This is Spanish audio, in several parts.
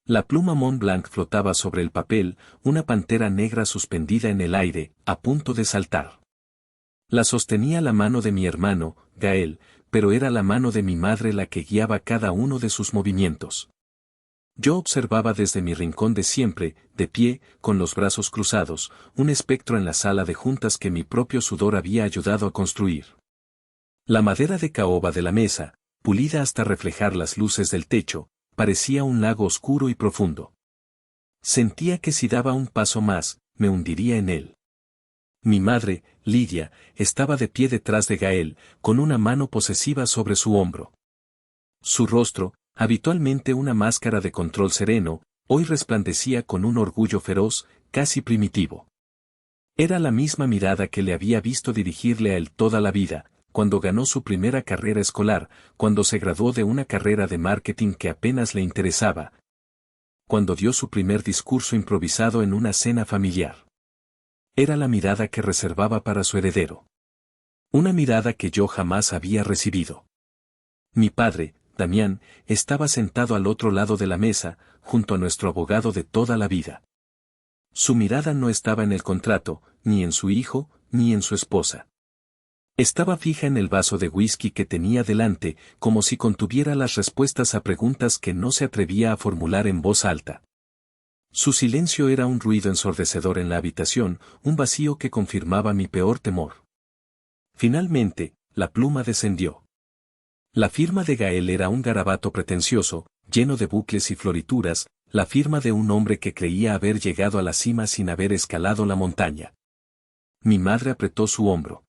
La pluma Mont Blanc flotaba sobre el papel, una pantera negra suspendida en el aire, a punto de saltar. La sostenía la mano de mi hermano, Gael, pero era la mano de mi madre la que guiaba cada uno de sus movimientos. Yo observaba desde mi rincón de siempre, de pie, con los brazos cruzados, un espectro en la sala de juntas que mi propio sudor había ayudado a construir. La madera de caoba de la mesa, pulida hasta reflejar las luces del techo, parecía un lago oscuro y profundo. Sentía que si daba un paso más, me hundiría en él. Mi madre, Lidia, estaba de pie detrás de Gael, con una mano posesiva sobre su hombro. Su rostro, habitualmente una máscara de control sereno, hoy resplandecía con un orgullo feroz, casi primitivo. Era la misma mirada que le había visto dirigirle a él toda la vida, cuando ganó su primera carrera escolar, cuando se graduó de una carrera de marketing que apenas le interesaba, cuando dio su primer discurso improvisado en una cena familiar. Era la mirada que reservaba para su heredero. Una mirada que yo jamás había recibido. Mi padre, Damián, estaba sentado al otro lado de la mesa, junto a nuestro abogado de toda la vida. Su mirada no estaba en el contrato, ni en su hijo, ni en su esposa. Estaba fija en el vaso de whisky que tenía delante, como si contuviera las respuestas a preguntas que no se atrevía a formular en voz alta. Su silencio era un ruido ensordecedor en la habitación, un vacío que confirmaba mi peor temor. Finalmente, la pluma descendió. La firma de Gael era un garabato pretencioso, lleno de bucles y florituras, la firma de un hombre que creía haber llegado a la cima sin haber escalado la montaña. Mi madre apretó su hombro.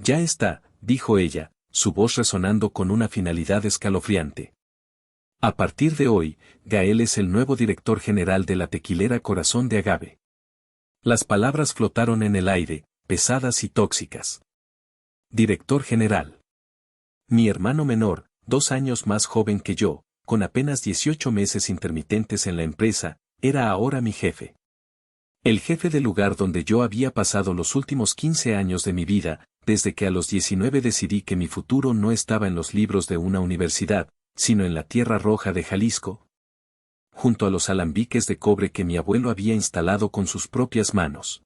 Ya está, dijo ella, su voz resonando con una finalidad escalofriante. A partir de hoy, Gael es el nuevo director general de la tequilera Corazón de Agave. Las palabras flotaron en el aire, pesadas y tóxicas. Director general. Mi hermano menor, 2 años más joven que yo, con apenas 18 meses intermitentes en la empresa, era ahora mi jefe. El jefe del lugar donde yo había pasado los últimos 15 años de mi vida, desde que a los 19 decidí que mi futuro no estaba en los libros de una universidad, sino en la tierra roja de Jalisco, junto a los alambiques de cobre que mi abuelo había instalado con sus propias manos.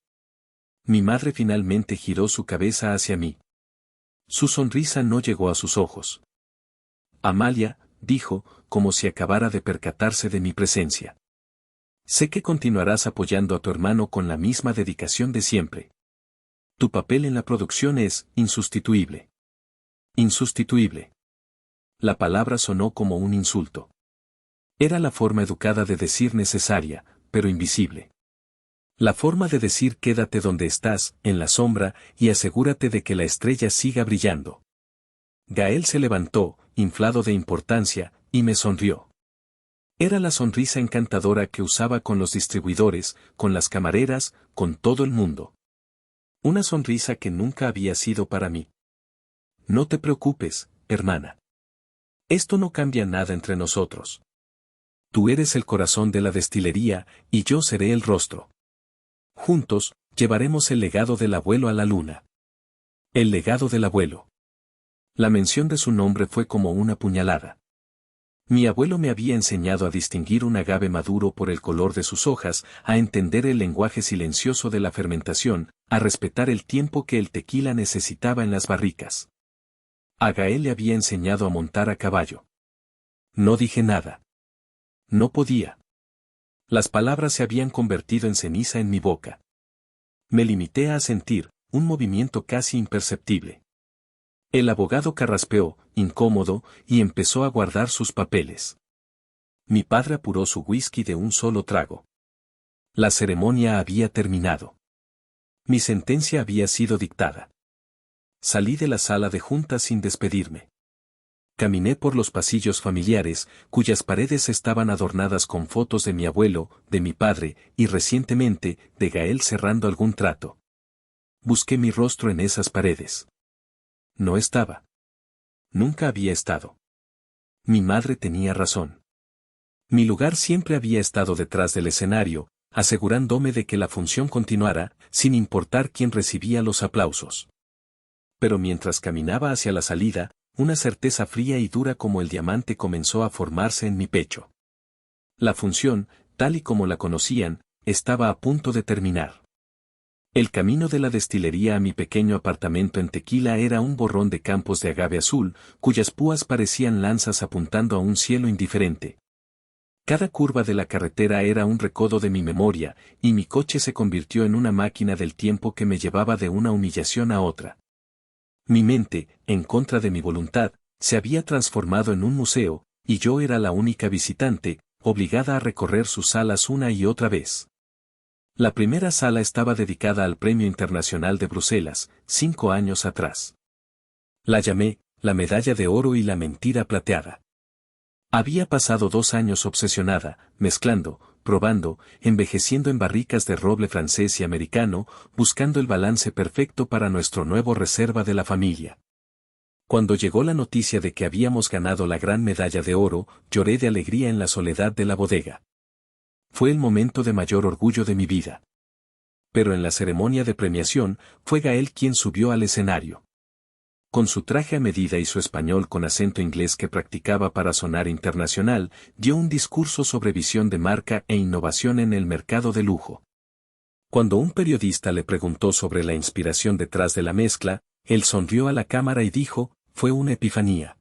Mi madre finalmente giró su cabeza hacia mí. Su sonrisa no llegó a sus ojos. Amalia, dijo, como si acabara de percatarse de mi presencia. Sé que continuarás apoyando a tu hermano con la misma dedicación de siempre. Tu papel en la producción es insustituible. Insustituible. La palabra sonó como un insulto. Era la forma educada de decir necesaria, pero invisible. La forma de decir quédate donde estás, en la sombra, y asegúrate de que la estrella siga brillando. Gael se levantó, inflado de importancia, y me sonrió. Era la sonrisa encantadora que usaba con los distribuidores, con las camareras, con todo el mundo. Una sonrisa que nunca había sido para mí. No te preocupes, hermana. Esto no cambia nada entre nosotros. Tú eres el corazón de la destilería, y yo seré el rostro. Juntos, llevaremos el legado del abuelo a la luna. El legado del abuelo. La mención de su nombre fue como una puñalada. Mi abuelo me había enseñado a distinguir un agave maduro por el color de sus hojas, a entender el lenguaje silencioso de la fermentación, a respetar el tiempo que el tequila necesitaba en las barricas. A Gael le había enseñado a montar a caballo. No dije nada. No podía. Las palabras se habían convertido en ceniza en mi boca. Me limité a sentir, un movimiento casi imperceptible. El abogado carraspeó, incómodo, y empezó a guardar sus papeles. Mi padre apuró su whisky de un solo trago. La ceremonia había terminado. Mi sentencia había sido dictada. Salí de la sala de juntas sin despedirme. Caminé por los pasillos familiares, cuyas paredes estaban adornadas con fotos de mi abuelo, de mi padre, y recientemente, de Gael cerrando algún trato. Busqué mi rostro en esas paredes. No estaba. Nunca había estado. Mi madre tenía razón. Mi lugar siempre había estado detrás del escenario, asegurándome de que la función continuara, sin importar quién recibía los aplausos. Pero mientras caminaba hacia la salida, una certeza fría y dura como el diamante comenzó a formarse en mi pecho. La función, tal y como la conocían, estaba a punto de terminar. El camino de la destilería a mi pequeño apartamento en Tequila era un borrón de campos de agave azul, cuyas púas parecían lanzas apuntando a un cielo indiferente. Cada curva de la carretera era un recodo de mi memoria, y mi coche se convirtió en una máquina del tiempo que me llevaba de una humillación a otra. Mi mente, en contra de mi voluntad, se había transformado en un museo, y yo era la única visitante, obligada a recorrer sus salas una y otra vez. La primera sala estaba dedicada al Premio Internacional de Bruselas, 5 años atrás. La llamé, la medalla de oro y la mentira plateada. Había pasado 2 años obsesionada, mezclando, probando, envejeciendo en barricas de roble francés y americano, buscando el balance perfecto para nuestro nuevo reserva de la familia. Cuando llegó la noticia de que habíamos ganado la gran medalla de oro, lloré de alegría en la soledad de la bodega. Fue el momento de mayor orgullo de mi vida. Pero en la ceremonia de premiación, fue Gael quien subió al escenario. Con su traje a medida y su español con acento inglés que practicaba para sonar internacional, dio un discurso sobre visión de marca e innovación en el mercado de lujo. Cuando un periodista le preguntó sobre la inspiración detrás de la mezcla, él sonrió a la cámara y dijo, fue una epifanía.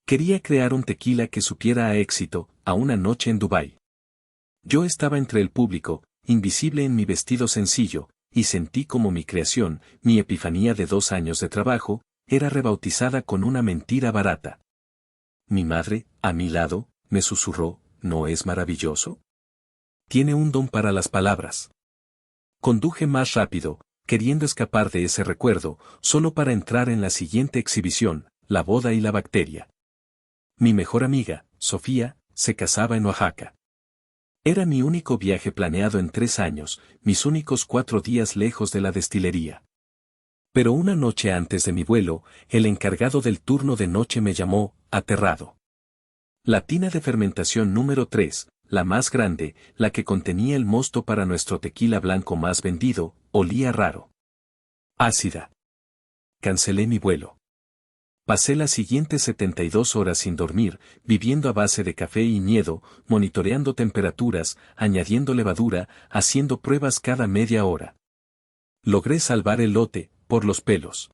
Quería crear un tequila que supiera a éxito, a una noche en Dubái. Yo estaba entre el público, invisible en mi vestido sencillo, y sentí como mi creación, mi epifanía de 2 años de trabajo, era rebautizada con una mentira barata. Mi madre, a mi lado, me susurró, ¿no es maravilloso? Tiene un don para las palabras. Conduje más rápido, queriendo escapar de ese recuerdo, solo para entrar en la siguiente exhibición, la boda y la bacteria. Mi mejor amiga, Sofía, se casaba en Oaxaca. Era mi único viaje planeado en 3 años, mis únicos 4 días lejos de la destilería. Pero una noche antes de mi vuelo, el encargado del turno de noche me llamó, aterrado. La tina de fermentación número 3, la más grande, la que contenía el mosto para nuestro tequila blanco más vendido, olía raro. Ácida. Cancelé mi vuelo. Pasé las siguientes 72 horas sin dormir, viviendo a base de café y miedo, monitoreando temperaturas, añadiendo levadura, haciendo pruebas cada media hora. Logré salvar el lote, por los pelos.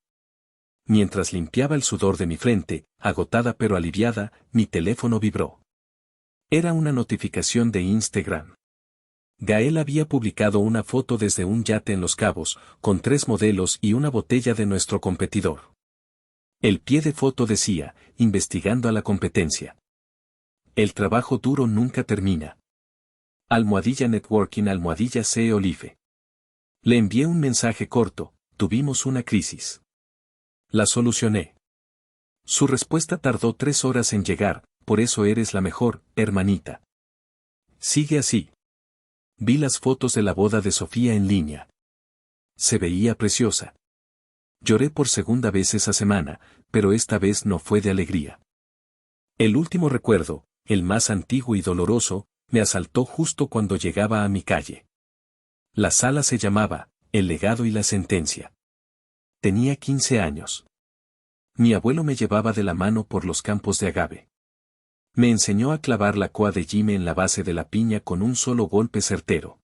Mientras limpiaba el sudor de mi frente, agotada pero aliviada, mi teléfono vibró. Era una notificación de Instagram. Gael había publicado una foto desde un yate en Los Cabos, con 3 modelos y una botella de nuestro competidor. El pie de foto decía, investigando a la competencia. El trabajo duro nunca termina. @networking @C Olive. Le envié un mensaje corto, tuvimos una crisis. La solucioné. Su respuesta tardó 3 horas en llegar, por eso eres la mejor, hermanita. Sigue así. Vi las fotos de la boda de Sofía en línea. Se veía preciosa. Lloré por segunda vez esa semana, pero esta vez no fue de alegría. El último recuerdo, el más antiguo y doloroso, me asaltó justo cuando llegaba a mi calle. La sala se llamaba, El legado y la sentencia. Tenía 15 años. Mi abuelo me llevaba de la mano por los campos de agave. Me enseñó a clavar la coa de Jime en la base de la piña con un solo golpe certero.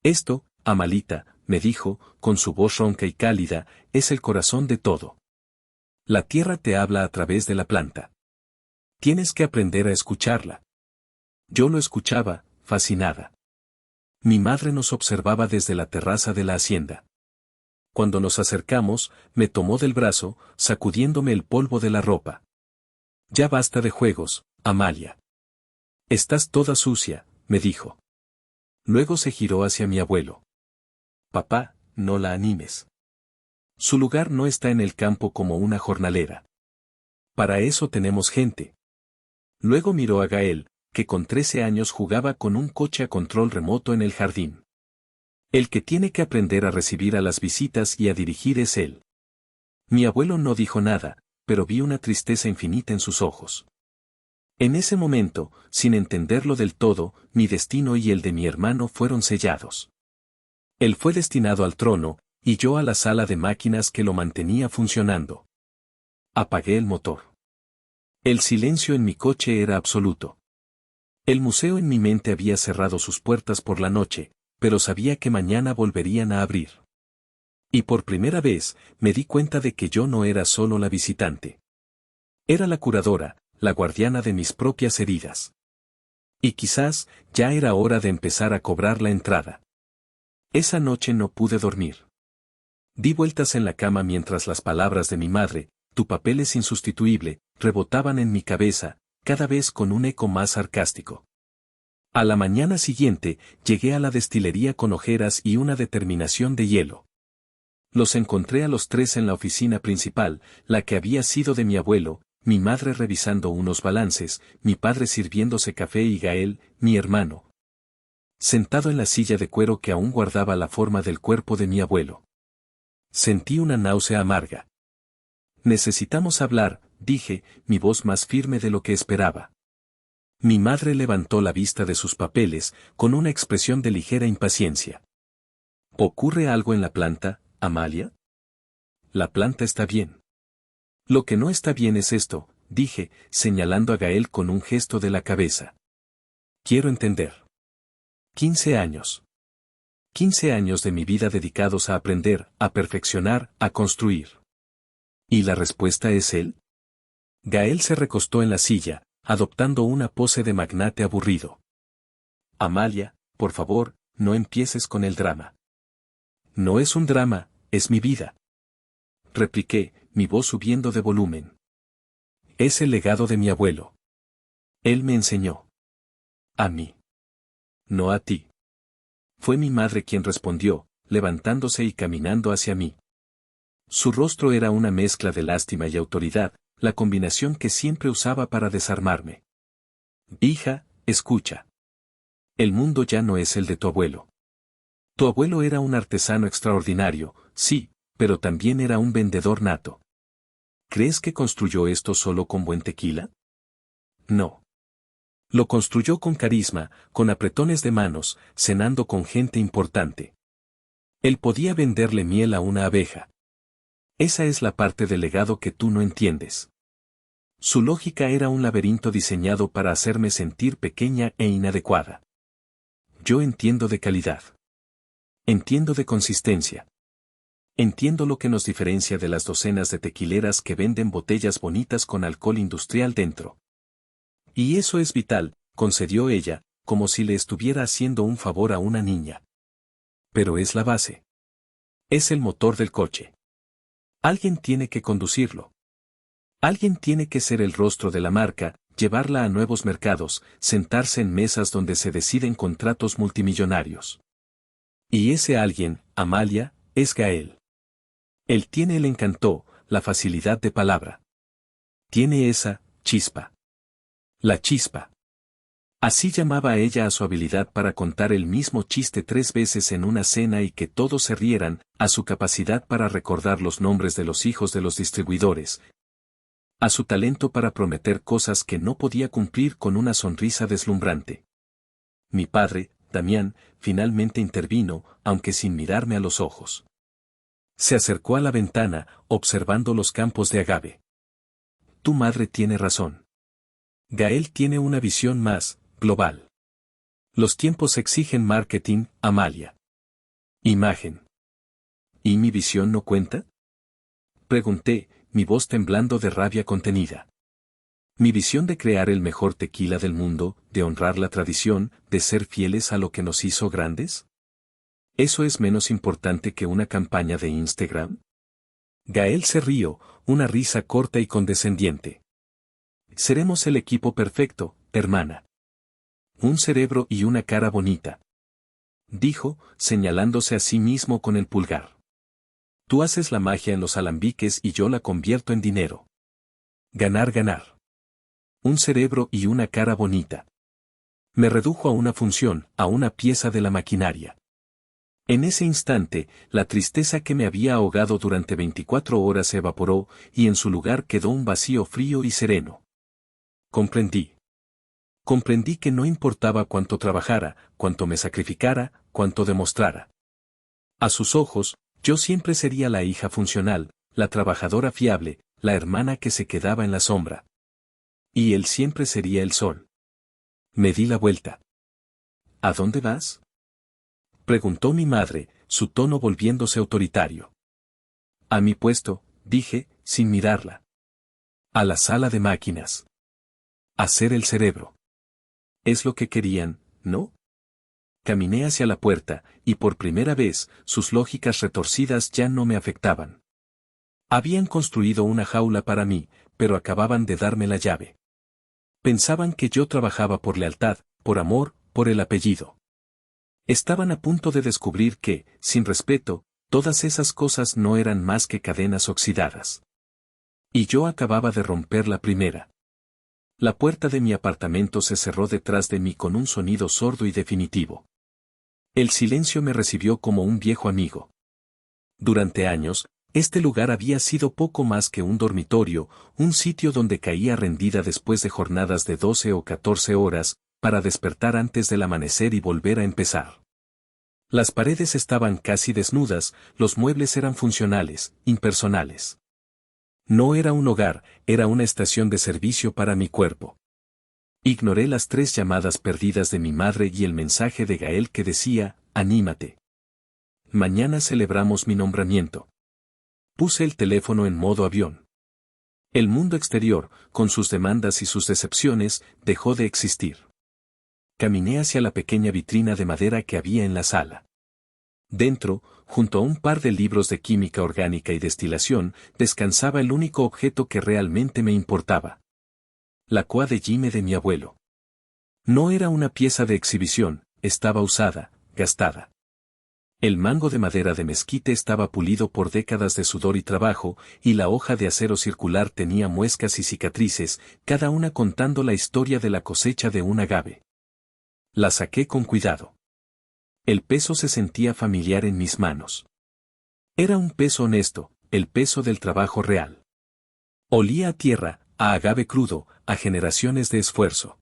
Esto, Amalita, me dijo, con su voz ronca y cálida, es el corazón de todo. La tierra te habla a través de la planta. Tienes que aprender a escucharla. Yo lo escuchaba, fascinada. Mi madre nos observaba desde la terraza de la hacienda. Cuando nos acercamos, me tomó del brazo, sacudiéndome el polvo de la ropa. Ya basta de juegos, Amalia. Estás toda sucia, me dijo. Luego se giró hacia mi abuelo. Papá, no la animes. Su lugar no está en el campo como una jornalera. Para eso tenemos gente. Luego miró a Gael, que con 13 años jugaba con un coche a control remoto en el jardín. El que tiene que aprender a recibir a las visitas y a dirigir es él. Mi abuelo no dijo nada, pero vi una tristeza infinita en sus ojos. En ese momento, sin entenderlo del todo, mi destino y el de mi hermano fueron sellados. Él fue destinado al trono, y yo a la sala de máquinas que lo mantenía funcionando. Apagué el motor. El silencio en mi coche era absoluto. El museo en mi mente había cerrado sus puertas por la noche, pero sabía que mañana volverían a abrir. Y por primera vez, me di cuenta de que yo no era solo la visitante. Era la curadora, la guardiana de mis propias heridas. Y quizás, ya era hora de empezar a cobrar la entrada. Esa noche no pude dormir. Di vueltas en la cama mientras las palabras de mi madre, tu papel es insustituible, rebotaban en mi cabeza, cada vez con un eco más sarcástico. A la mañana siguiente, llegué a la destilería con ojeras y una determinación de hielo. Los encontré a los tres en la oficina principal, la que había sido de mi abuelo, mi madre revisando unos balances, mi padre sirviéndose café y Gael, mi hermano, sentado en la silla de cuero que aún guardaba la forma del cuerpo de mi abuelo. Sentí una náusea amarga. Necesitamos hablar, dije, mi voz más firme de lo que esperaba. Mi madre levantó la vista de sus papeles, con una expresión de ligera impaciencia. ¿Ocurre algo en la planta, Amalia? La planta está bien. Lo que no está bien es esto, dije, señalando a Gael con un gesto de la cabeza. Quiero entender. 15 años. 15 años de mi vida dedicados a aprender, a perfeccionar, a construir. ¿Y la respuesta es él? Gael se recostó en la silla, adoptando una pose de magnate aburrido. Amalia, por favor, no empieces con el drama. No es un drama, es mi vida. Repliqué, mi voz subiendo de volumen. Es el legado de mi abuelo. Él me enseñó. A mí. No a ti. Fue mi madre quien respondió, levantándose y caminando hacia mí. Su rostro era una mezcla de lástima y autoridad, la combinación que siempre usaba para desarmarme. Hija, escucha. El mundo ya no es el de tu abuelo. Tu abuelo era un artesano extraordinario, sí, pero también era un vendedor nato. ¿Crees que construyó esto solo con buen tequila? No. Lo construyó con carisma, con apretones de manos, cenando con gente importante. Él podía venderle miel a una abeja. Esa es la parte del legado que tú no entiendes. Su lógica era un laberinto diseñado para hacerme sentir pequeña e inadecuada. Yo entiendo de calidad. Entiendo de consistencia. Entiendo lo que nos diferencia de las docenas de tequileras que venden botellas bonitas con alcohol industrial dentro. Y eso es vital, concedió ella, como si le estuviera haciendo un favor a una niña. Pero es la base. Es el motor del coche. Alguien tiene que conducirlo. Alguien tiene que ser el rostro de la marca, llevarla a nuevos mercados, sentarse en mesas donde se deciden contratos multimillonarios. Y ese alguien, Amalia, es Gael. Él tiene el encanto, la facilidad de palabra. Tiene esa chispa. La chispa. Así llamaba ella a su habilidad para contar el mismo chiste 3 veces en una cena y que todos se rieran, a su capacidad para recordar los nombres de los hijos de los distribuidores, a su talento para prometer cosas que no podía cumplir con una sonrisa deslumbrante. Mi padre, Damián, finalmente intervino, aunque sin mirarme a los ojos. Se acercó a la ventana, observando los campos de agave. Tu madre tiene razón. Gael tiene una visión más global. Los tiempos exigen marketing, Amalia. Imagen. ¿Y mi visión no cuenta? Pregunté, mi voz temblando de rabia contenida. Mi visión de crear el mejor tequila del mundo, de honrar la tradición, de ser fieles a lo que nos hizo grandes. ¿Eso es menos importante que una campaña de Instagram? Gael se rió, una risa corta y condescendiente. Seremos el equipo perfecto, hermana. Un cerebro y una cara bonita. Dijo, señalándose a sí mismo con el pulgar. Tú haces la magia en los alambiques y yo la convierto en dinero. Ganar, ganar. Un cerebro y una cara bonita. Me redujo a una función, a una pieza de la maquinaria. En ese instante, la tristeza que me había ahogado durante 24 horas se evaporó, y en su lugar quedó un vacío frío y sereno. Comprendí. Comprendí que no importaba cuánto trabajara, cuánto me sacrificara, cuánto demostrara. A sus ojos, yo siempre sería la hija funcional, la trabajadora fiable, la hermana que se quedaba en la sombra. Y él siempre sería el sol. Me di la vuelta. ¿A dónde vas? Preguntó mi madre, su tono volviéndose autoritario. A mi puesto, dije, sin mirarla. A la sala de máquinas. Hacer el cerebro. Es lo que querían, ¿no? Caminé hacia la puerta, y por primera vez, sus lógicas retorcidas ya no me afectaban. Habían construido una jaula para mí, pero acababan de darme la llave. Pensaban que yo trabajaba por lealtad, por amor, por el apellido. Estaban a punto de descubrir que, sin respeto, todas esas cosas no eran más que cadenas oxidadas. Y yo acababa de romper la primera. La puerta de mi apartamento se cerró detrás de mí con un sonido sordo y definitivo. El silencio me recibió como un viejo amigo. Durante años, este lugar había sido poco más que un dormitorio, un sitio donde caía rendida después de jornadas de 12 o 14 horas, para despertar antes del amanecer y volver a empezar. Las paredes estaban casi desnudas, los muebles eran funcionales, impersonales. No era un hogar, era una estación de servicio para mi cuerpo. Ignoré las 3 llamadas perdidas de mi madre y el mensaje de Gael que decía, anímate. Mañana celebramos mi nombramiento. Puse el teléfono en modo avión. El mundo exterior, con sus demandas y sus decepciones, dejó de existir. Caminé hacia la pequeña vitrina de madera que había en la sala. Dentro, junto a un par de libros de química orgánica y destilación, descansaba el único objeto que realmente me importaba. La coa de Jime de mi abuelo. No era una pieza de exhibición, estaba usada, gastada. El mango de madera de mezquite estaba pulido por décadas de sudor y trabajo, y la hoja de acero circular tenía muescas y cicatrices, cada una contando la historia de la cosecha de un agave. La saqué con cuidado. El peso se sentía familiar en mis manos. Era un peso honesto, el peso del trabajo real. Olía a tierra, a agave crudo, a generaciones de esfuerzo.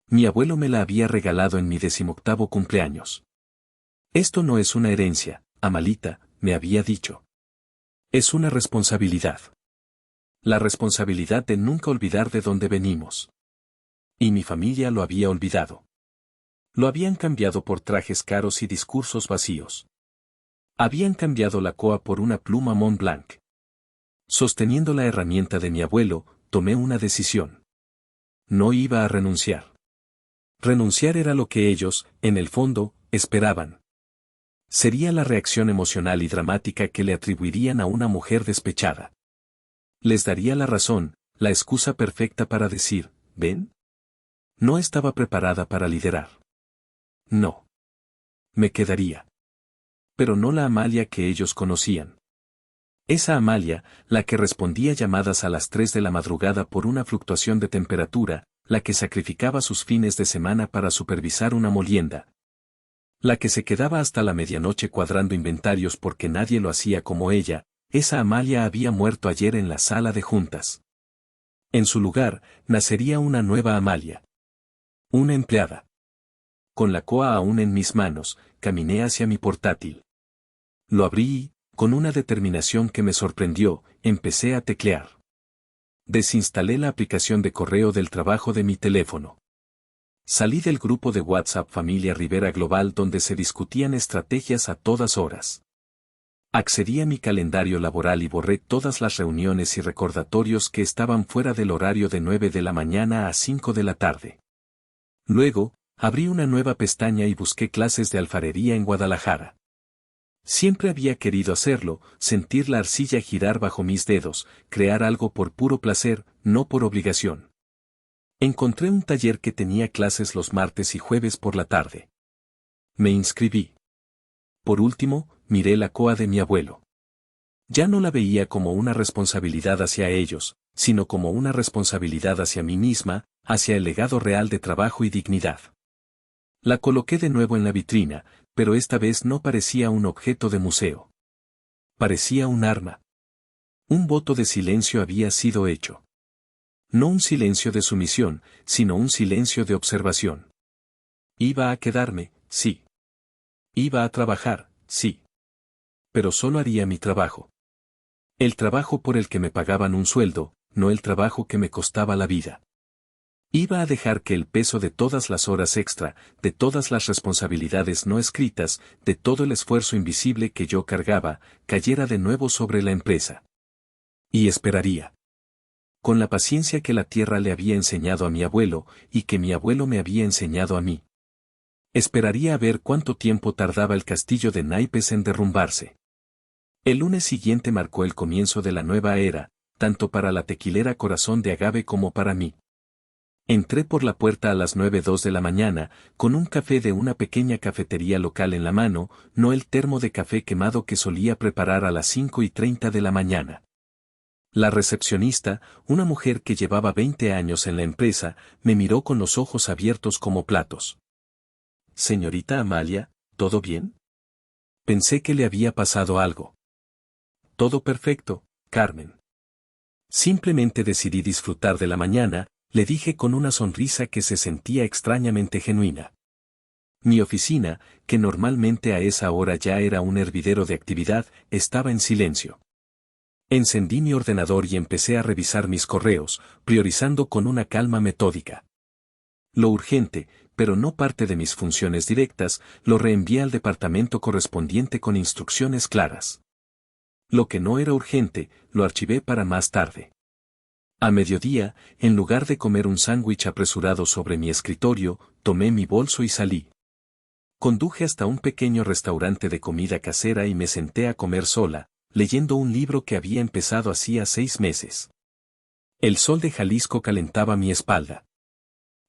Mi abuelo me la había regalado en mi 18º cumpleaños. Esto no es una herencia, Amalita, me había dicho. Es una responsabilidad. La responsabilidad de nunca olvidar de dónde venimos. Y mi familia lo había olvidado. Lo habían cambiado por trajes caros y discursos vacíos. Habían cambiado la coa por una pluma Mont Blanc. Sosteniendo la herramienta de mi abuelo, tomé una decisión. No iba a renunciar. Renunciar era lo que ellos, en el fondo, esperaban. Sería la reacción emocional y dramática que le atribuirían a una mujer despechada. Les daría la razón, la excusa perfecta para decir, ¿ven? No estaba preparada para liderar. No. Me quedaría. Pero no la Amalia que ellos conocían. Esa Amalia, la que respondía llamadas a las 3 de la madrugada por una fluctuación de temperatura, la que sacrificaba sus fines de semana para supervisar una molienda. La que se quedaba hasta la medianoche cuadrando inventarios porque nadie lo hacía como ella, esa Amalia había muerto ayer en la sala de juntas. En su lugar, nacería una nueva Amalia. Una empleada. Con la coa aún en mis manos, caminé hacia mi portátil. Lo abrí y, con una determinación que me sorprendió, empecé a teclear. Desinstalé la aplicación de correo del trabajo de mi teléfono. Salí del grupo de WhatsApp Familia Rivera Global donde se discutían estrategias a todas horas. Accedí a mi calendario laboral y borré todas las reuniones y recordatorios que estaban fuera del horario de 9 de la mañana a 5 de la tarde. Luego, abrí una nueva pestaña y busqué clases de alfarería en Guadalajara. Siempre había querido hacerlo, sentir la arcilla girar bajo mis dedos, crear algo por puro placer, no por obligación. Encontré un taller que tenía clases los martes y jueves por la tarde. Me inscribí. Por último, miré la coa de mi abuelo. Ya no la veía como una responsabilidad hacia ellos, sino como una responsabilidad hacia mí misma, hacia el legado real de trabajo y dignidad. La coloqué de nuevo en la vitrina, pero esta vez no parecía un objeto de museo. Parecía un arma. Un voto de silencio había sido hecho. No un silencio de sumisión, sino un silencio de observación. Iba a quedarme, sí. Iba a trabajar, sí. Pero solo haría mi trabajo. El trabajo por el que me pagaban un sueldo, no el trabajo que me costaba la vida. Iba a dejar que el peso de todas las horas extra, de todas las responsabilidades no escritas, de todo el esfuerzo invisible que yo cargaba, cayera de nuevo sobre la empresa. Y esperaría. Con la paciencia que la tierra le había enseñado a mi abuelo, y que mi abuelo me había enseñado a mí. Esperaría a ver cuánto tiempo tardaba el castillo de naipes en derrumbarse. El lunes siguiente marcó el comienzo de la nueva era, tanto para la tequilera Corazón de Agave como para mí. Entré por la puerta a las 9:02 de la mañana, con un café de una pequeña cafetería local en la mano, no el termo de café quemado que solía preparar a las 5:30 de la mañana. La recepcionista, una mujer que llevaba 20 años en la empresa, me miró con los ojos abiertos como platos. Señorita Amalia, ¿todo bien? Pensé que le había pasado algo. Todo perfecto, Carmen. Simplemente decidí disfrutar de la mañana, le dije con una sonrisa que se sentía extrañamente genuina. Mi oficina, que normalmente a esa hora ya era un hervidero de actividad, estaba en silencio. Encendí mi ordenador y empecé a revisar mis correos, priorizando con una calma metódica. Lo urgente, pero no parte de mis funciones directas, lo reenvié al departamento correspondiente con instrucciones claras. Lo que no era urgente, lo archivé para más tarde. A mediodía, en lugar de comer un sándwich apresurado sobre mi escritorio, tomé mi bolso y salí. Conduje hasta un pequeño restaurante de comida casera y me senté a comer sola, leyendo un libro que había empezado hacía 6 meses. El sol de Jalisco calentaba mi espalda.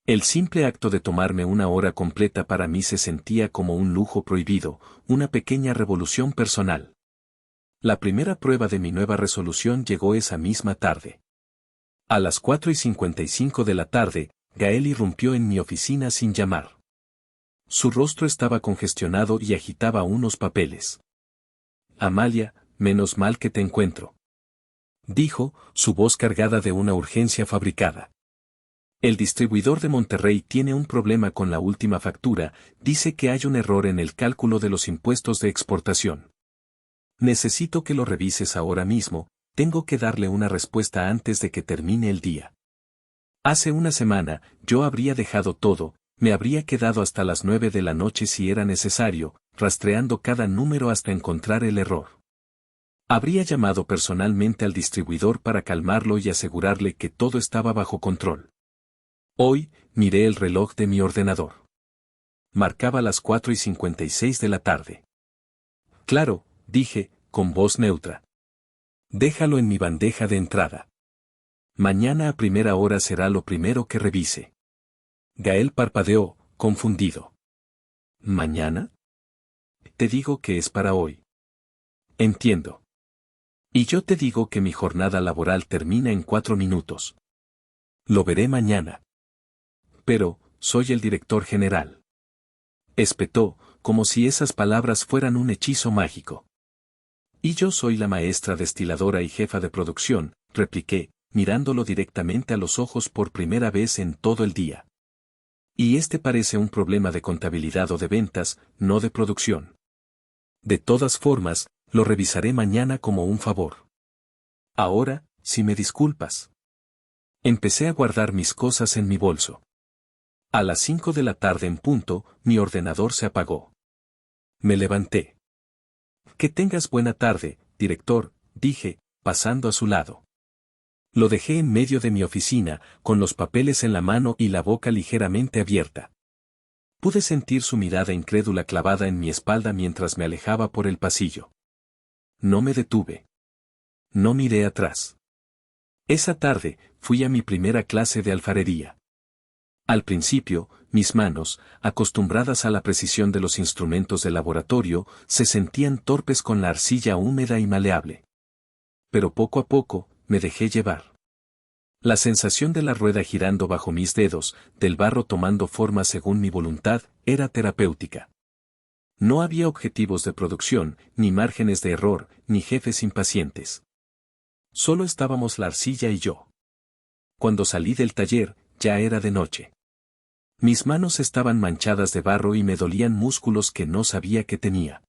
El simple acto de tomarme una hora completa para mí se sentía como un lujo prohibido, una pequeña revolución personal. La primera prueba de mi nueva resolución llegó esa misma tarde. A las 4:55 de la tarde, Gael irrumpió en mi oficina sin llamar. Su rostro estaba congestionado y agitaba unos papeles. Amalia, menos mal que te encuentro. Dijo, su voz cargada de una urgencia fabricada. El distribuidor de Monterrey tiene un problema con la última factura, dice que hay un error en el cálculo de los impuestos de exportación. Necesito que lo revises ahora mismo, tengo que darle una respuesta antes de que termine el día. Hace una semana, yo habría dejado todo, me habría quedado hasta las 9 de la noche si era necesario, rastreando cada número hasta encontrar el error. Habría llamado personalmente al distribuidor para calmarlo y asegurarle que todo estaba bajo control. Hoy, miré el reloj de mi ordenador. Marcaba las 4:56 de la tarde. Claro, dije, con voz neutra. Déjalo en mi bandeja de entrada. Mañana a primera hora será lo primero que revise. Gael parpadeó, confundido. ¿Mañana? Te digo que es para hoy. Entiendo. Y yo te digo que mi jornada laboral termina en 4 minutos. Lo veré mañana. Pero, soy el director general. Espetó, como si esas palabras fueran un hechizo mágico. Y yo soy la maestra destiladora y jefa de producción, repliqué, mirándolo directamente a los ojos por primera vez en todo el día. Y este parece un problema de contabilidad o de ventas, no de producción. De todas formas, lo revisaré mañana como un favor. Ahora, si me disculpas. Empecé a guardar mis cosas en mi bolso. A las 5 de la tarde en punto, mi ordenador se apagó. Me levanté. Que tengas buena tarde, director, dije, pasando a su lado. Lo dejé en medio de mi oficina, con los papeles en la mano y la boca ligeramente abierta. Pude sentir su mirada incrédula clavada en mi espalda mientras me alejaba por el pasillo. No me detuve. No miré atrás. Esa tarde, fui a mi primera clase de alfarería. Al principio, mis manos, acostumbradas a la precisión de los instrumentos de laboratorio, se sentían torpes con la arcilla húmeda y maleable. Pero poco a poco, me dejé llevar. La sensación de la rueda girando bajo mis dedos, del barro tomando forma según mi voluntad, era terapéutica. No había objetivos de producción, ni márgenes de error, ni jefes impacientes. Solo estábamos la arcilla y yo. Cuando salí del taller, ya era de noche. Mis manos estaban manchadas de barro y me dolían músculos que no sabía que tenía.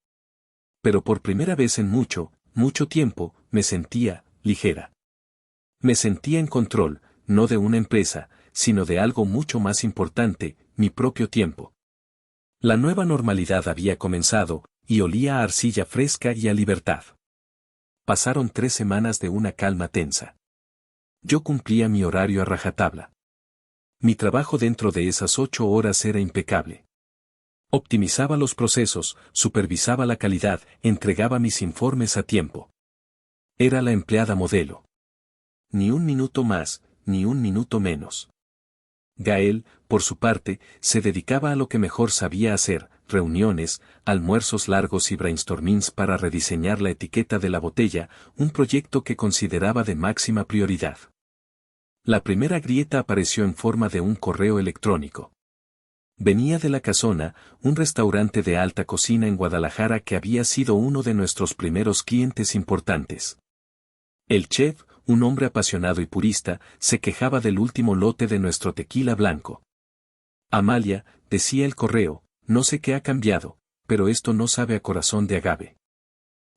Pero por primera vez en mucho, mucho tiempo, me sentía ligera. Me sentía en control, no de una empresa, sino de algo mucho más importante, mi propio tiempo. La nueva normalidad había comenzado, y olía a arcilla fresca y a libertad. Pasaron 3 semanas de una calma tensa. Yo cumplía mi horario a rajatabla. Mi trabajo dentro de esas 8 horas era impecable. Optimizaba los procesos, supervisaba la calidad, entregaba mis informes a tiempo. Era la empleada modelo. Ni un minuto más, ni un minuto menos. Gael, por su parte, se dedicaba a lo que mejor sabía hacer, reuniones, almuerzos largos y brainstormings para rediseñar la etiqueta de la botella, un proyecto que consideraba de máxima prioridad. La primera grieta apareció en forma de un correo electrónico. Venía de La Casona, un restaurante de alta cocina en Guadalajara que había sido uno de nuestros primeros clientes importantes. El chef, un hombre apasionado y purista, se quejaba del último lote de nuestro tequila blanco. Amalia, decía el correo, no sé qué ha cambiado, pero esto no sabe a corazón de agave.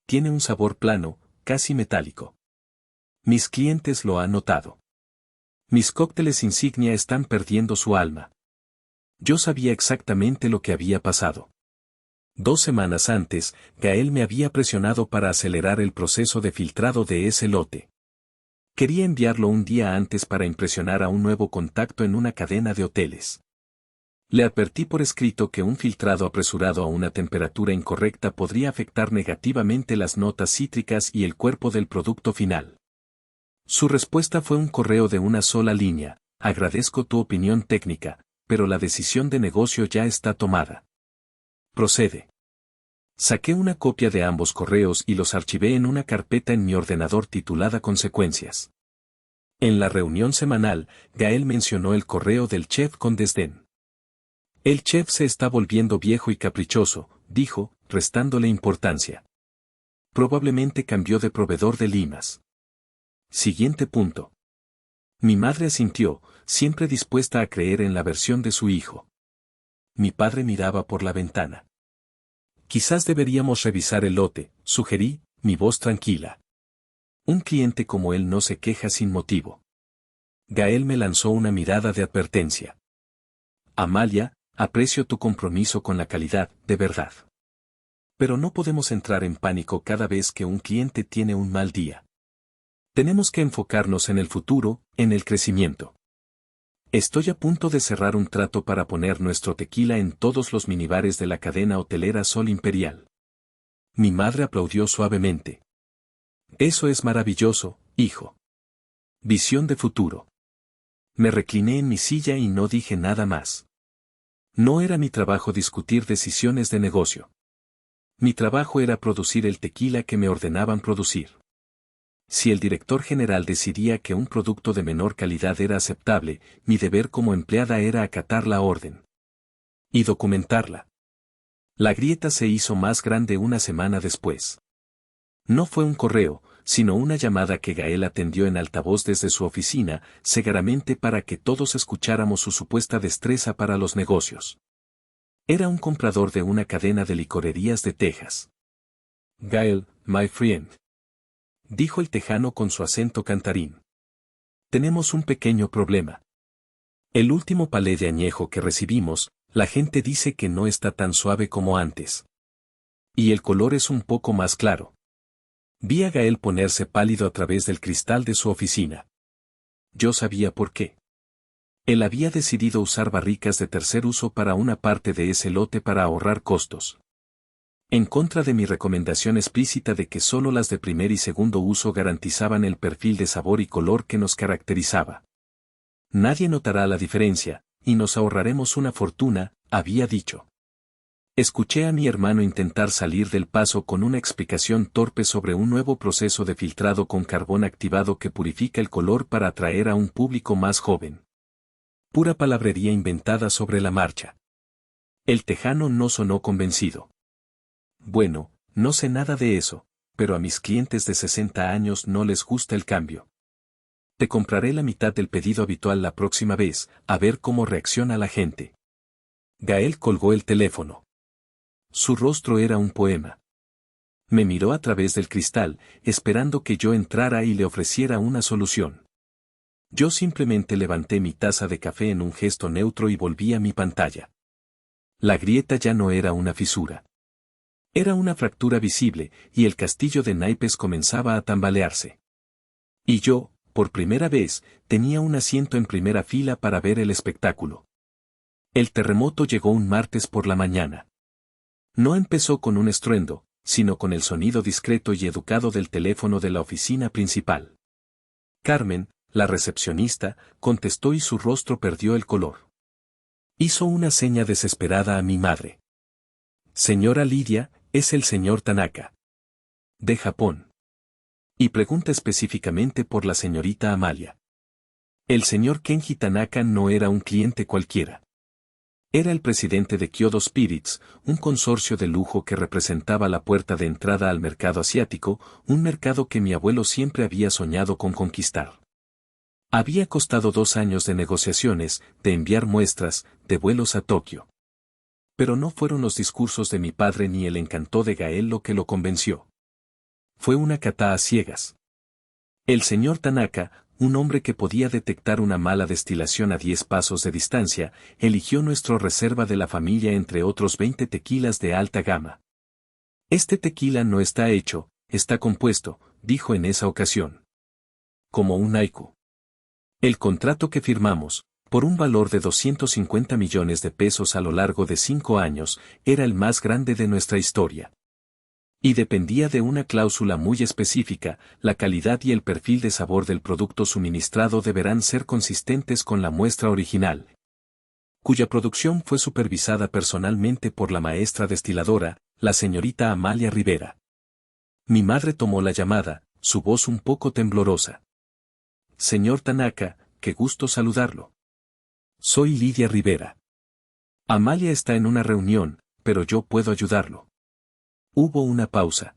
Tiene un sabor plano, casi metálico. Mis clientes lo han notado. Mis cócteles insignia están perdiendo su alma. Yo sabía exactamente lo que había pasado. 2 semanas antes, Gael me había presionado para acelerar el proceso de filtrado de ese lote. Quería enviarlo un día antes para impresionar a un nuevo contacto en una cadena de hoteles. Le advertí por escrito que un filtrado apresurado a una temperatura incorrecta podría afectar negativamente las notas cítricas y el cuerpo del producto final. Su respuesta fue un correo de una sola línea: agradezco tu opinión técnica, pero la decisión de negocio ya está tomada. Procede. Saqué una copia de ambos correos y los archivé en una carpeta en mi ordenador titulada Consecuencias. En la reunión semanal, Gael mencionó el correo del chef con desdén. El chef se está volviendo viejo y caprichoso, dijo, restándole importancia. Probablemente cambió de proveedor de limas. Siguiente punto. Mi madre asintió, siempre dispuesta a creer en la versión de su hijo. Mi padre miraba por la ventana. Quizás deberíamos revisar el lote, sugerí, mi voz tranquila. Un cliente como él no se queja sin motivo. Gael me lanzó una mirada de advertencia. Amalia, aprecio tu compromiso con la calidad, de verdad. Pero no podemos entrar en pánico cada vez que un cliente tiene un mal día. Tenemos que enfocarnos en el futuro, en el crecimiento. Estoy a punto de cerrar un trato para poner nuestro tequila en todos los minibares de la cadena hotelera Sol Imperial. Mi madre aplaudió suavemente. Eso es maravilloso, hijo. Visión de futuro. Me recliné en mi silla y no dije nada más. No era mi trabajo discutir decisiones de negocio. Mi trabajo era producir el tequila que me ordenaban producir. Si el director general decidía que un producto de menor calidad era aceptable, mi deber como empleada era acatar la orden. Y documentarla. La grieta se hizo más grande una semana después. No fue un correo, sino una llamada que Gael atendió en altavoz desde su oficina, cegaramente para que todos escucháramos su supuesta destreza para los negocios. Era un comprador de una cadena de licorerías de Texas. Gael, my friend, dijo el tejano con su acento cantarín. Tenemos un pequeño problema. El último palé de añejo que recibimos, la gente dice que no está tan suave como antes. Y el color es un poco más claro. Vi a Gael ponerse pálido a través del cristal de su oficina. Yo sabía por qué. Él había decidido usar barricas de tercer uso para una parte de ese lote para ahorrar costos. En contra de mi recomendación explícita de que solo las de primer y segundo uso garantizaban el perfil de sabor y color que nos caracterizaba. Nadie notará la diferencia, y nos ahorraremos una fortuna, había dicho. Escuché a mi hermano intentar salir del paso con una explicación torpe sobre un nuevo proceso de filtrado con carbón activado que purifica el color para atraer a un público más joven. Pura palabrería inventada sobre la marcha. El tejano no sonó convencido. Bueno, no sé nada de eso, pero a mis clientes de 60 años no les gusta el cambio. Te compraré la mitad del pedido habitual la próxima vez, a ver cómo reacciona la gente. Gael colgó el teléfono. Su rostro era un poema. Me miró a través del cristal, esperando que yo entrara y le ofreciera una solución. Yo simplemente levanté mi taza de café en un gesto neutro y volví a mi pantalla. La grieta ya no era una fisura. Era una fractura visible, y el castillo de naipes comenzaba a tambalearse. Y yo, por primera vez, tenía un asiento en primera fila para ver el espectáculo. El terremoto llegó un martes por la mañana. No empezó con un estruendo, sino con el sonido discreto y educado del teléfono de la oficina principal. Carmen, la recepcionista, contestó y su rostro perdió el color. Hizo una seña desesperada a mi madre. Señora Lidia, es el señor Tanaka. De Japón. Y pregunta específicamente por la señorita Amalia. El señor Kenji Tanaka no era un cliente cualquiera. Era el presidente de Kyoto Spirits, un consorcio de lujo que representaba la puerta de entrada al mercado asiático, un mercado que mi abuelo siempre había soñado con conquistar. Había costado 2 años de negociaciones, de enviar muestras, de vuelos a Tokio. Pero no fueron los discursos de mi padre ni el encanto de Gael lo que lo convenció. Fue una cata a ciegas. El señor Tanaka, un hombre que podía detectar una mala destilación a 10 pasos de distancia, eligió nuestro reserva de la familia entre otros 20 tequilas de alta gama. Este tequila no está hecho, está compuesto, dijo en esa ocasión. Como un haiku. El contrato que firmamos, por un valor de 250 millones de pesos a lo largo de 5 años, era el más grande de nuestra historia. Y dependía de una cláusula muy específica: la calidad y el perfil de sabor del producto suministrado deberán ser consistentes con la muestra original, cuya producción fue supervisada personalmente por la maestra destiladora, la señorita Amalia Rivera. Mi madre tomó la llamada, su voz un poco temblorosa. Señor Tanaka, qué gusto saludarlo. Soy Lidia Rivera. Amalia está en una reunión, pero yo puedo ayudarlo. Hubo una pausa.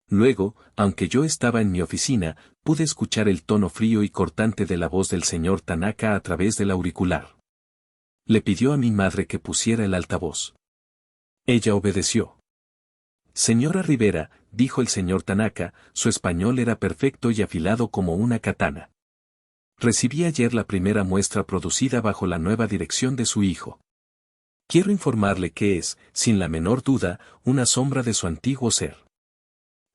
Luego, aunque yo estaba en mi oficina, pude escuchar el tono frío y cortante de la voz del señor Tanaka a través del auricular. Le pidió a mi madre que pusiera el altavoz. Ella obedeció. Señora Rivera, dijo el señor Tanaka, su español era perfecto y afilado como una katana. Recibí ayer la primera muestra producida bajo la nueva dirección de su hijo. Quiero informarle que es, sin la menor duda, una sombra de su antiguo ser.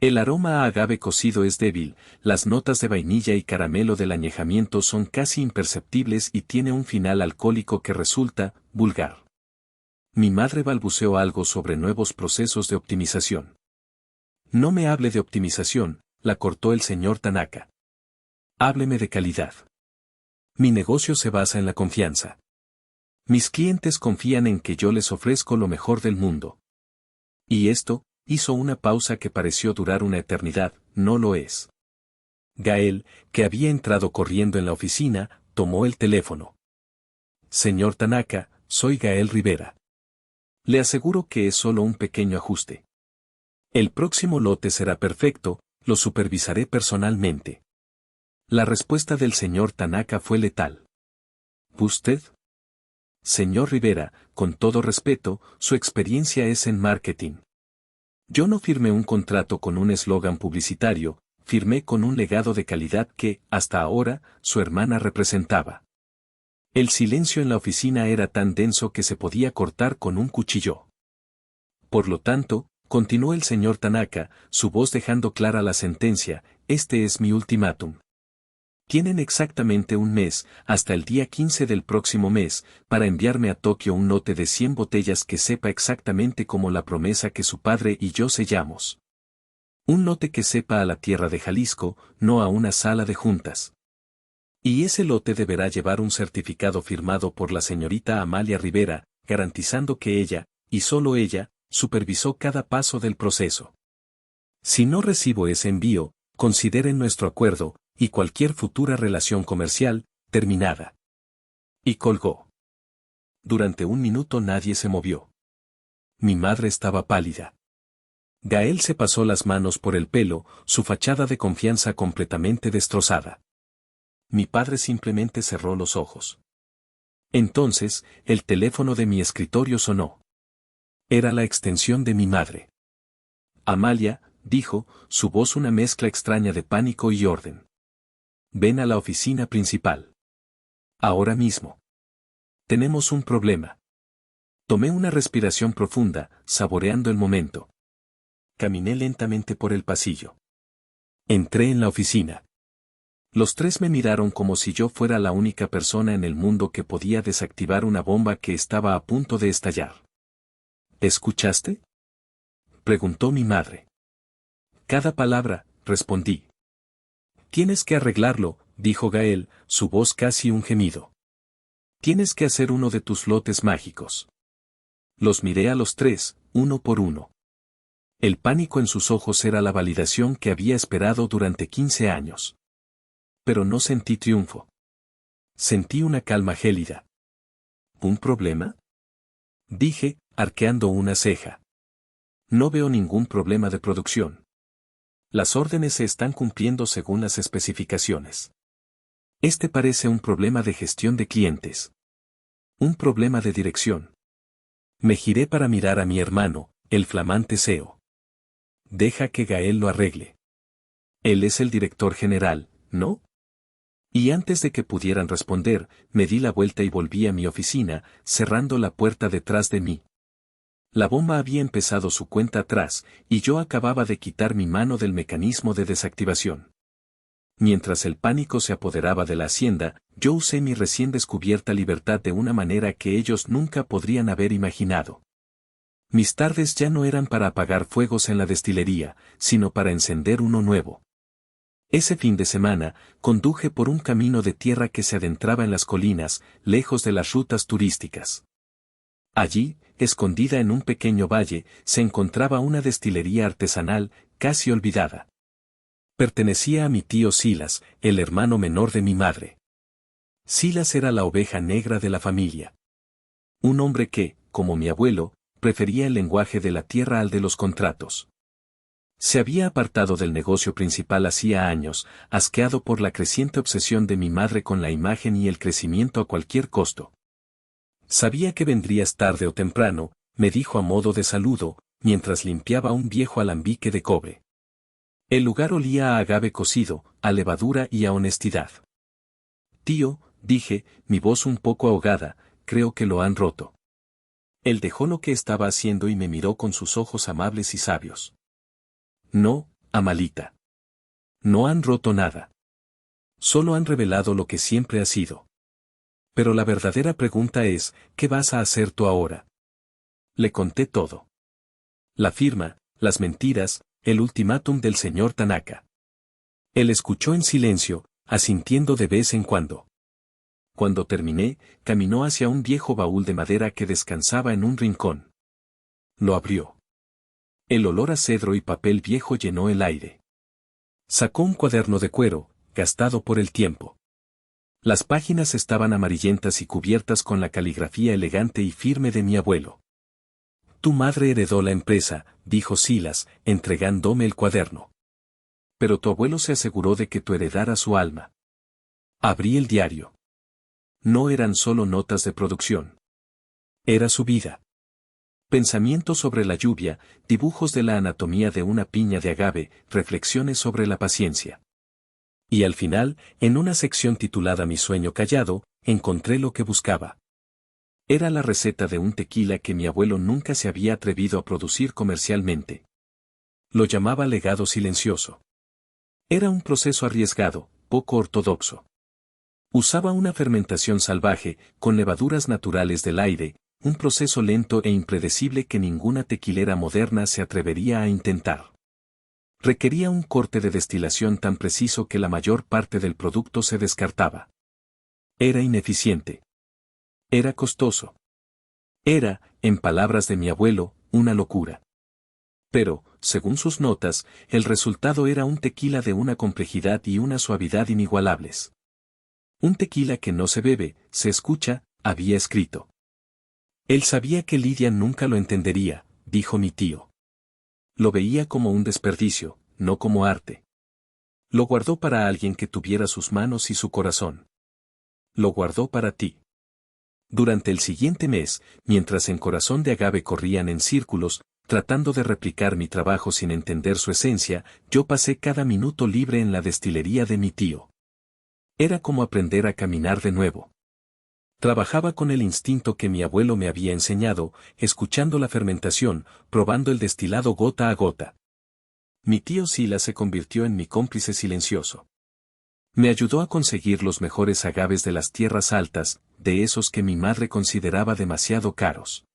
El aroma a agave cocido es débil, las notas de vainilla y caramelo del añejamiento son casi imperceptibles y tiene un final alcohólico que resulta vulgar. Mi madre balbuceó algo sobre nuevos procesos de optimización. No me hable de optimización, la cortó el señor Tanaka. Hábleme de calidad. Mi negocio se basa en la confianza. Mis clientes confían en que yo les ofrezco lo mejor del mundo. Y esto, hizo una pausa que pareció durar una eternidad, no lo es. Gael, que había entrado corriendo en la oficina, tomó el teléfono. Señor Tanaka, soy Gael Rivera. Le aseguro que es solo un pequeño ajuste. El próximo lote será perfecto, lo supervisaré personalmente. La respuesta del señor Tanaka fue letal. ¿Usted? Señor Rivera, con todo respeto, su experiencia es en marketing. Yo no firmé un contrato con un eslogan publicitario, firmé con un legado de calidad que, hasta ahora, su hermana representaba. El silencio en la oficina era tan denso que se podía cortar con un cuchillo. Por lo tanto, continuó el señor Tanaka, su voz dejando clara la sentencia, este es mi ultimátum. Tienen exactamente un mes, hasta el día 15 del próximo mes, para enviarme a Tokio un lote de 100 botellas que sepa exactamente como la promesa que su padre y yo sellamos. Un lote que sepa a la tierra de Jalisco, no a una sala de juntas. Y ese lote deberá llevar un certificado firmado por la señorita Amalia Rivera, garantizando que ella, y solo ella, supervisó cada paso del proceso. Si no recibo ese envío, consideren nuestro acuerdo, y cualquier futura relación comercial, terminada. Y colgó. Durante un minuto nadie se movió. Mi madre estaba pálida. Gael se pasó las manos por el pelo, su fachada de confianza completamente destrozada. Mi padre simplemente cerró los ojos. Entonces, el teléfono de mi escritorio sonó. Era la extensión de mi madre. Amalia, dijo, su voz una mezcla extraña de pánico y orden. Ven a la oficina principal. Ahora mismo. Tenemos un problema. Tomé una respiración profunda, saboreando el momento. Caminé lentamente por el pasillo. Entré en la oficina. Los tres me miraron como si yo fuera la única persona en el mundo que podía desactivar una bomba que estaba a punto de estallar. ¿Escuchaste?, preguntó mi madre. Cada palabra, respondí. Tienes que arreglarlo, dijo Gael, su voz casi un gemido. Tienes que hacer uno de tus lotes mágicos. Los miré a los tres, uno por uno. El pánico en sus ojos era la validación que había esperado durante 15 años. Pero no sentí triunfo. Sentí una calma gélida. ¿Un problema?, dije, arqueando una ceja. No veo ningún problema de producción. Las órdenes se están cumpliendo según las especificaciones. Este parece un problema de gestión de clientes. Un problema de dirección. Me giré para mirar a mi hermano, el flamante CEO. Deja que Gael lo arregle. Él es el director general, ¿no? Y antes de que pudieran responder, me di la vuelta y volví a mi oficina, cerrando la puerta detrás de mí. La bomba había empezado su cuenta atrás, y yo acababa de quitar mi mano del mecanismo de desactivación. Mientras el pánico se apoderaba de la hacienda, yo usé mi recién descubierta libertad de una manera que ellos nunca podrían haber imaginado. Mis tardes ya no eran para apagar fuegos en la destilería, sino para encender uno nuevo. Ese fin de semana, conduje por un camino de tierra que se adentraba en las colinas, lejos de las rutas turísticas. Allí, escondida en un pequeño valle, se encontraba una destilería artesanal, casi olvidada. Pertenecía a mi tío Silas, el hermano menor de mi madre. Silas era la oveja negra de la familia. Un hombre que, como mi abuelo, prefería el lenguaje de la tierra al de los contratos. Se había apartado del negocio principal hacía años, asqueado por la creciente obsesión de mi madre con la imagen y el crecimiento a cualquier costo. Sabía que vendrías tarde o temprano, me dijo a modo de saludo, mientras limpiaba un viejo alambique de cobre. El lugar olía a agave cocido, a levadura y a honestidad. Tío, dije, mi voz un poco ahogada, creo que lo han roto. Él dejó lo que estaba haciendo y me miró con sus ojos amables y sabios. No, Amalita. No han roto nada. Solo han revelado lo que siempre ha sido. Pero la verdadera pregunta es, ¿qué vas a hacer tú ahora? Le conté todo. La firma, las mentiras, el ultimátum del señor Tanaka. Él escuchó en silencio, asintiendo de vez en cuando. Cuando terminé, caminó hacia un viejo baúl de madera que descansaba en un rincón. Lo abrió. El olor a cedro y papel viejo llenó el aire. Sacó un cuaderno de cuero, gastado por el tiempo. Las páginas estaban amarillentas y cubiertas con la caligrafía elegante y firme de mi abuelo. Tu madre heredó la empresa, dijo Silas, entregándome el cuaderno. Pero tu abuelo se aseguró de que tú heredaras su alma. Abrí el diario. No eran solo notas de producción. Era su vida. Pensamientos sobre la lluvia, dibujos de la anatomía de una piña de agave, reflexiones sobre la paciencia. Y al final, en una sección titulada Mi sueño callado, encontré lo que buscaba. Era la receta de un tequila que mi abuelo nunca se había atrevido a producir comercialmente. Lo llamaba legado silencioso. Era un proceso arriesgado, poco ortodoxo. Usaba una fermentación salvaje, con levaduras naturales del aire, un proceso lento e impredecible que ninguna tequilera moderna se atrevería a intentar. Requería un corte de destilación tan preciso que la mayor parte del producto se descartaba. Era ineficiente. Era costoso. Era, en palabras de mi abuelo, una locura. Pero, según sus notas, el resultado era un tequila de una complejidad y una suavidad inigualables. Un tequila que no se bebe, se escucha, había escrito. Él sabía que Lidia nunca lo entendería, dijo mi tío. Lo veía como un desperdicio, no como arte. Lo guardó para alguien que tuviera sus manos y su corazón. Lo guardó para ti. Durante el siguiente mes, mientras en Corazón de Agave corrían en círculos, tratando de replicar mi trabajo sin entender su esencia, yo pasé cada minuto libre en la destilería de mi tío. Era como aprender a caminar de nuevo. Trabajaba con el instinto que mi abuelo me había enseñado, escuchando la fermentación, probando el destilado gota a gota. Mi tío Sila se convirtió en mi cómplice silencioso. Me ayudó a conseguir los mejores agaves de las tierras altas, de esos que mi madre consideraba demasiado caros.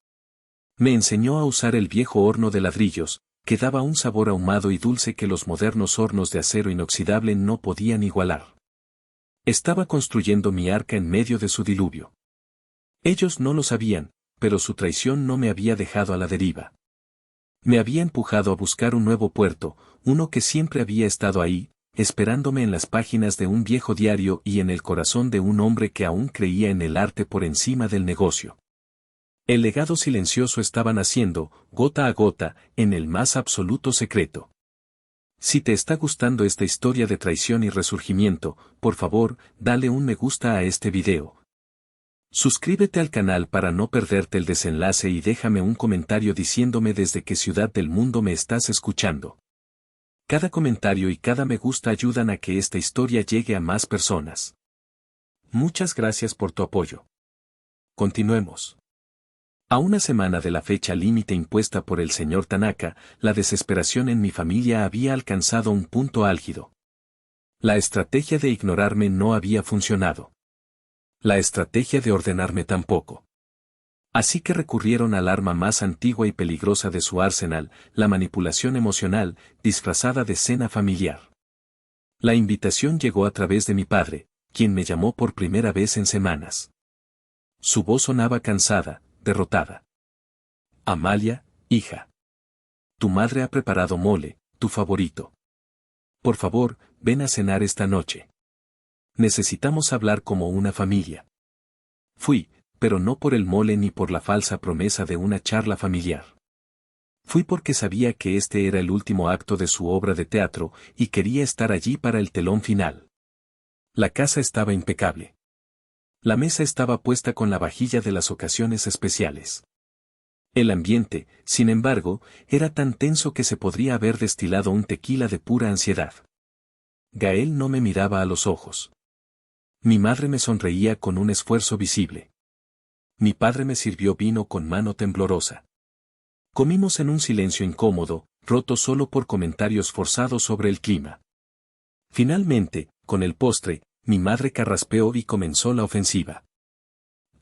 Me enseñó a usar el viejo horno de ladrillos, que daba un sabor ahumado y dulce que los modernos hornos de acero inoxidable no podían igualar. Estaba construyendo mi arca en medio de su diluvio. Ellos no lo sabían, pero su traición no me había dejado a la deriva. Me había empujado a buscar un nuevo puerto, uno que siempre había estado ahí, esperándome en las páginas de un viejo diario y en el corazón de un hombre que aún creía en el arte por encima del negocio. El legado silencioso estaba naciendo, gota a gota, en el más absoluto secreto. Si te está gustando esta historia de traición y resurgimiento, por favor, dale un me gusta a este video. Suscríbete al canal para no perderte el desenlace y déjame un comentario diciéndome desde qué ciudad del mundo me estás escuchando. Cada comentario y cada me gusta ayudan a que esta historia llegue a más personas. Muchas gracias por tu apoyo. Continuemos. A una semana de la fecha límite impuesta por el señor Tanaka, la desesperación en mi familia había alcanzado un punto álgido. La estrategia de ignorarme no había funcionado. La estrategia de ordenarme tampoco. Así que recurrieron al arma más antigua y peligrosa de su arsenal, la manipulación emocional, disfrazada de cena familiar. La invitación llegó a través de mi padre, quien me llamó por primera vez en semanas. Su voz sonaba cansada, derrotada. Amalia, hija. Tu madre ha preparado mole, tu favorito. Por favor, ven a cenar esta noche. Necesitamos hablar como una familia. Fui, pero no por el mole ni por la falsa promesa de una charla familiar. Fui porque sabía que este era el último acto de su obra de teatro y quería estar allí para el telón final. La casa estaba impecable. La mesa estaba puesta con la vajilla de las ocasiones especiales. El ambiente, sin embargo, era tan tenso que se podría haber destilado un tequila de pura ansiedad. Gael no me miraba a los ojos. Mi madre me sonreía con un esfuerzo visible. Mi padre me sirvió vino con mano temblorosa. Comimos en un silencio incómodo, roto solo por comentarios forzados sobre el clima. Finalmente, con el postre, mi madre carraspeó y comenzó la ofensiva.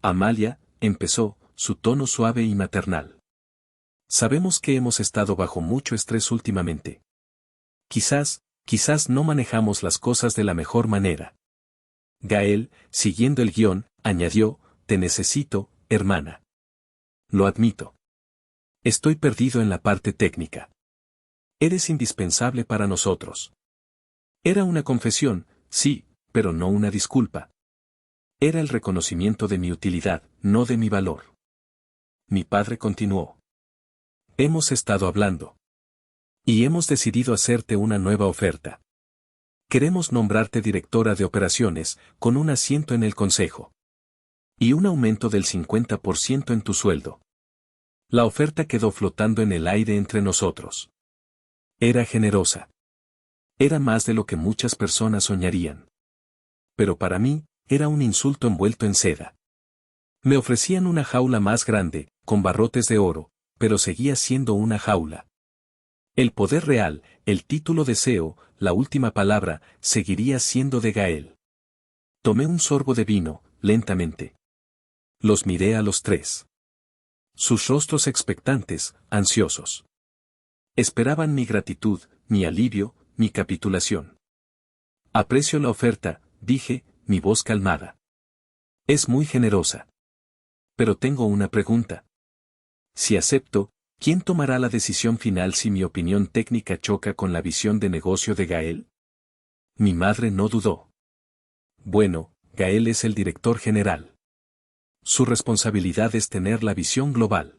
Amalia, empezó, su tono suave y maternal. Sabemos que hemos estado bajo mucho estrés últimamente. Quizás no manejamos las cosas de la mejor manera. Gael, siguiendo el guión, añadió, te necesito, hermana. Lo admito. Estoy perdido en la parte técnica. Eres indispensable para nosotros. Era una confesión, sí, pero no una disculpa. Era el reconocimiento de mi utilidad, no de mi valor. Mi padre continuó. Hemos estado hablando. Y hemos decidido hacerte una nueva oferta. Queremos nombrarte directora de operaciones, con un asiento en el consejo. Y un aumento del 50% en tu sueldo. La oferta quedó flotando en el aire entre nosotros. Era generosa. Era más de lo que muchas personas soñarían. Pero para mí, era un insulto envuelto en seda. Me ofrecían una jaula más grande, con barrotes de oro, pero seguía siendo una jaula. El poder real, el título de CEO, la última palabra, seguiría siendo de Gael. Tomé un sorbo de vino, lentamente. Los miré a los tres. Sus rostros expectantes, ansiosos. Esperaban mi gratitud, mi alivio, mi capitulación. Aprecio la oferta, dije, mi voz calmada. Es muy generosa. Pero tengo una pregunta. Si acepto, ¿quién tomará la decisión final si mi opinión técnica choca con la visión de negocio de Gael? Mi madre no dudó. Bueno, Gael es el director general. Su responsabilidad es tener la visión global.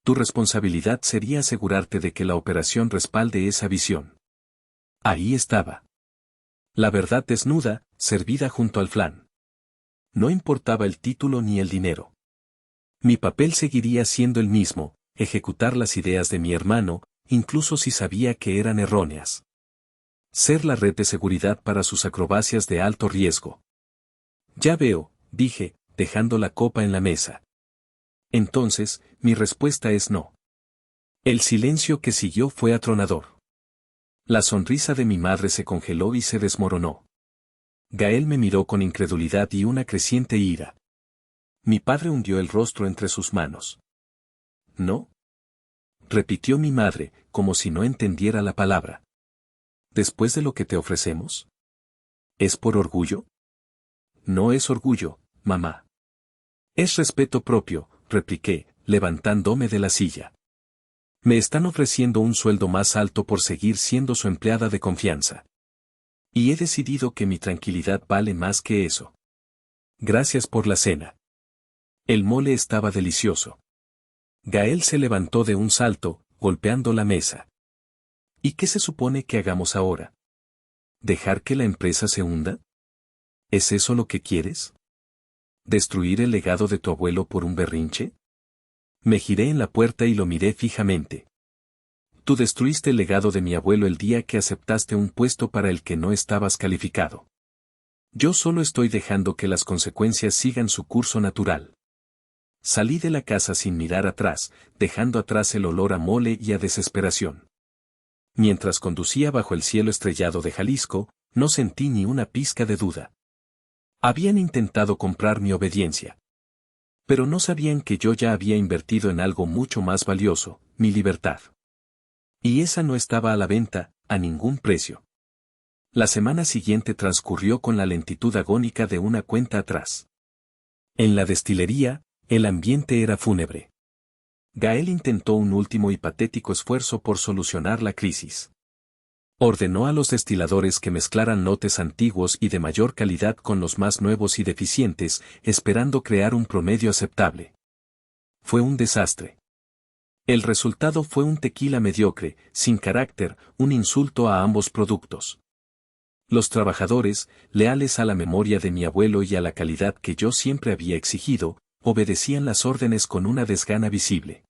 Tu responsabilidad sería asegurarte de que la operación respalde esa visión. Ahí estaba. La verdad desnuda, servida junto al flan. No importaba el título ni el dinero. Mi papel seguiría siendo el mismo, ejecutar las ideas de mi hermano, incluso si sabía que eran erróneas. Ser la red de seguridad para sus acrobacias de alto riesgo. Ya veo, dije, dejando la copa en la mesa. Entonces, mi respuesta es no. El silencio que siguió fue atronador. La sonrisa de mi madre se congeló y se desmoronó. Gael me miró con incredulidad y una creciente ira. Mi padre hundió el rostro entre sus manos. ¿No? Repitió mi madre, como si no entendiera la palabra. ¿Después de lo que te ofrecemos? ¿Es por orgullo? No es orgullo, mamá. Es respeto propio, repliqué, levantándome de la silla. Me están ofreciendo un sueldo más alto por seguir siendo su empleada de confianza. Y he decidido que mi tranquilidad vale más que eso. Gracias por la cena. El mole estaba delicioso. Gael se levantó de un salto, golpeando la mesa. ¿Y qué se supone que hagamos ahora? ¿Dejar que la empresa se hunda? ¿Es eso lo que quieres? ¿Destruir el legado de tu abuelo por un berrinche? Me giré en la puerta y lo miré fijamente. Tú destruiste el legado de mi abuelo el día que aceptaste un puesto para el que no estabas calificado. Yo solo estoy dejando que las consecuencias sigan su curso natural. Salí de la casa sin mirar atrás, dejando atrás el olor a mole y a desesperación. Mientras conducía bajo el cielo estrellado de Jalisco, no sentí ni una pizca de duda. Habían intentado comprar mi obediencia. Pero no sabían que yo ya había invertido en algo mucho más valioso, mi libertad. Y esa no estaba a la venta, a ningún precio. La semana siguiente transcurrió con la lentitud agónica de una cuenta atrás. En la destilería, el ambiente era fúnebre. Gael intentó un último y patético esfuerzo por solucionar la crisis. Ordenó a los destiladores que mezclaran lotes antiguos y de mayor calidad con los más nuevos y deficientes, esperando crear un promedio aceptable. Fue un desastre. El resultado fue un tequila mediocre, sin carácter, un insulto a ambos productos. Los trabajadores, leales a la memoria de mi abuelo y a la calidad que yo siempre había exigido, obedecían las órdenes con una desgana visible.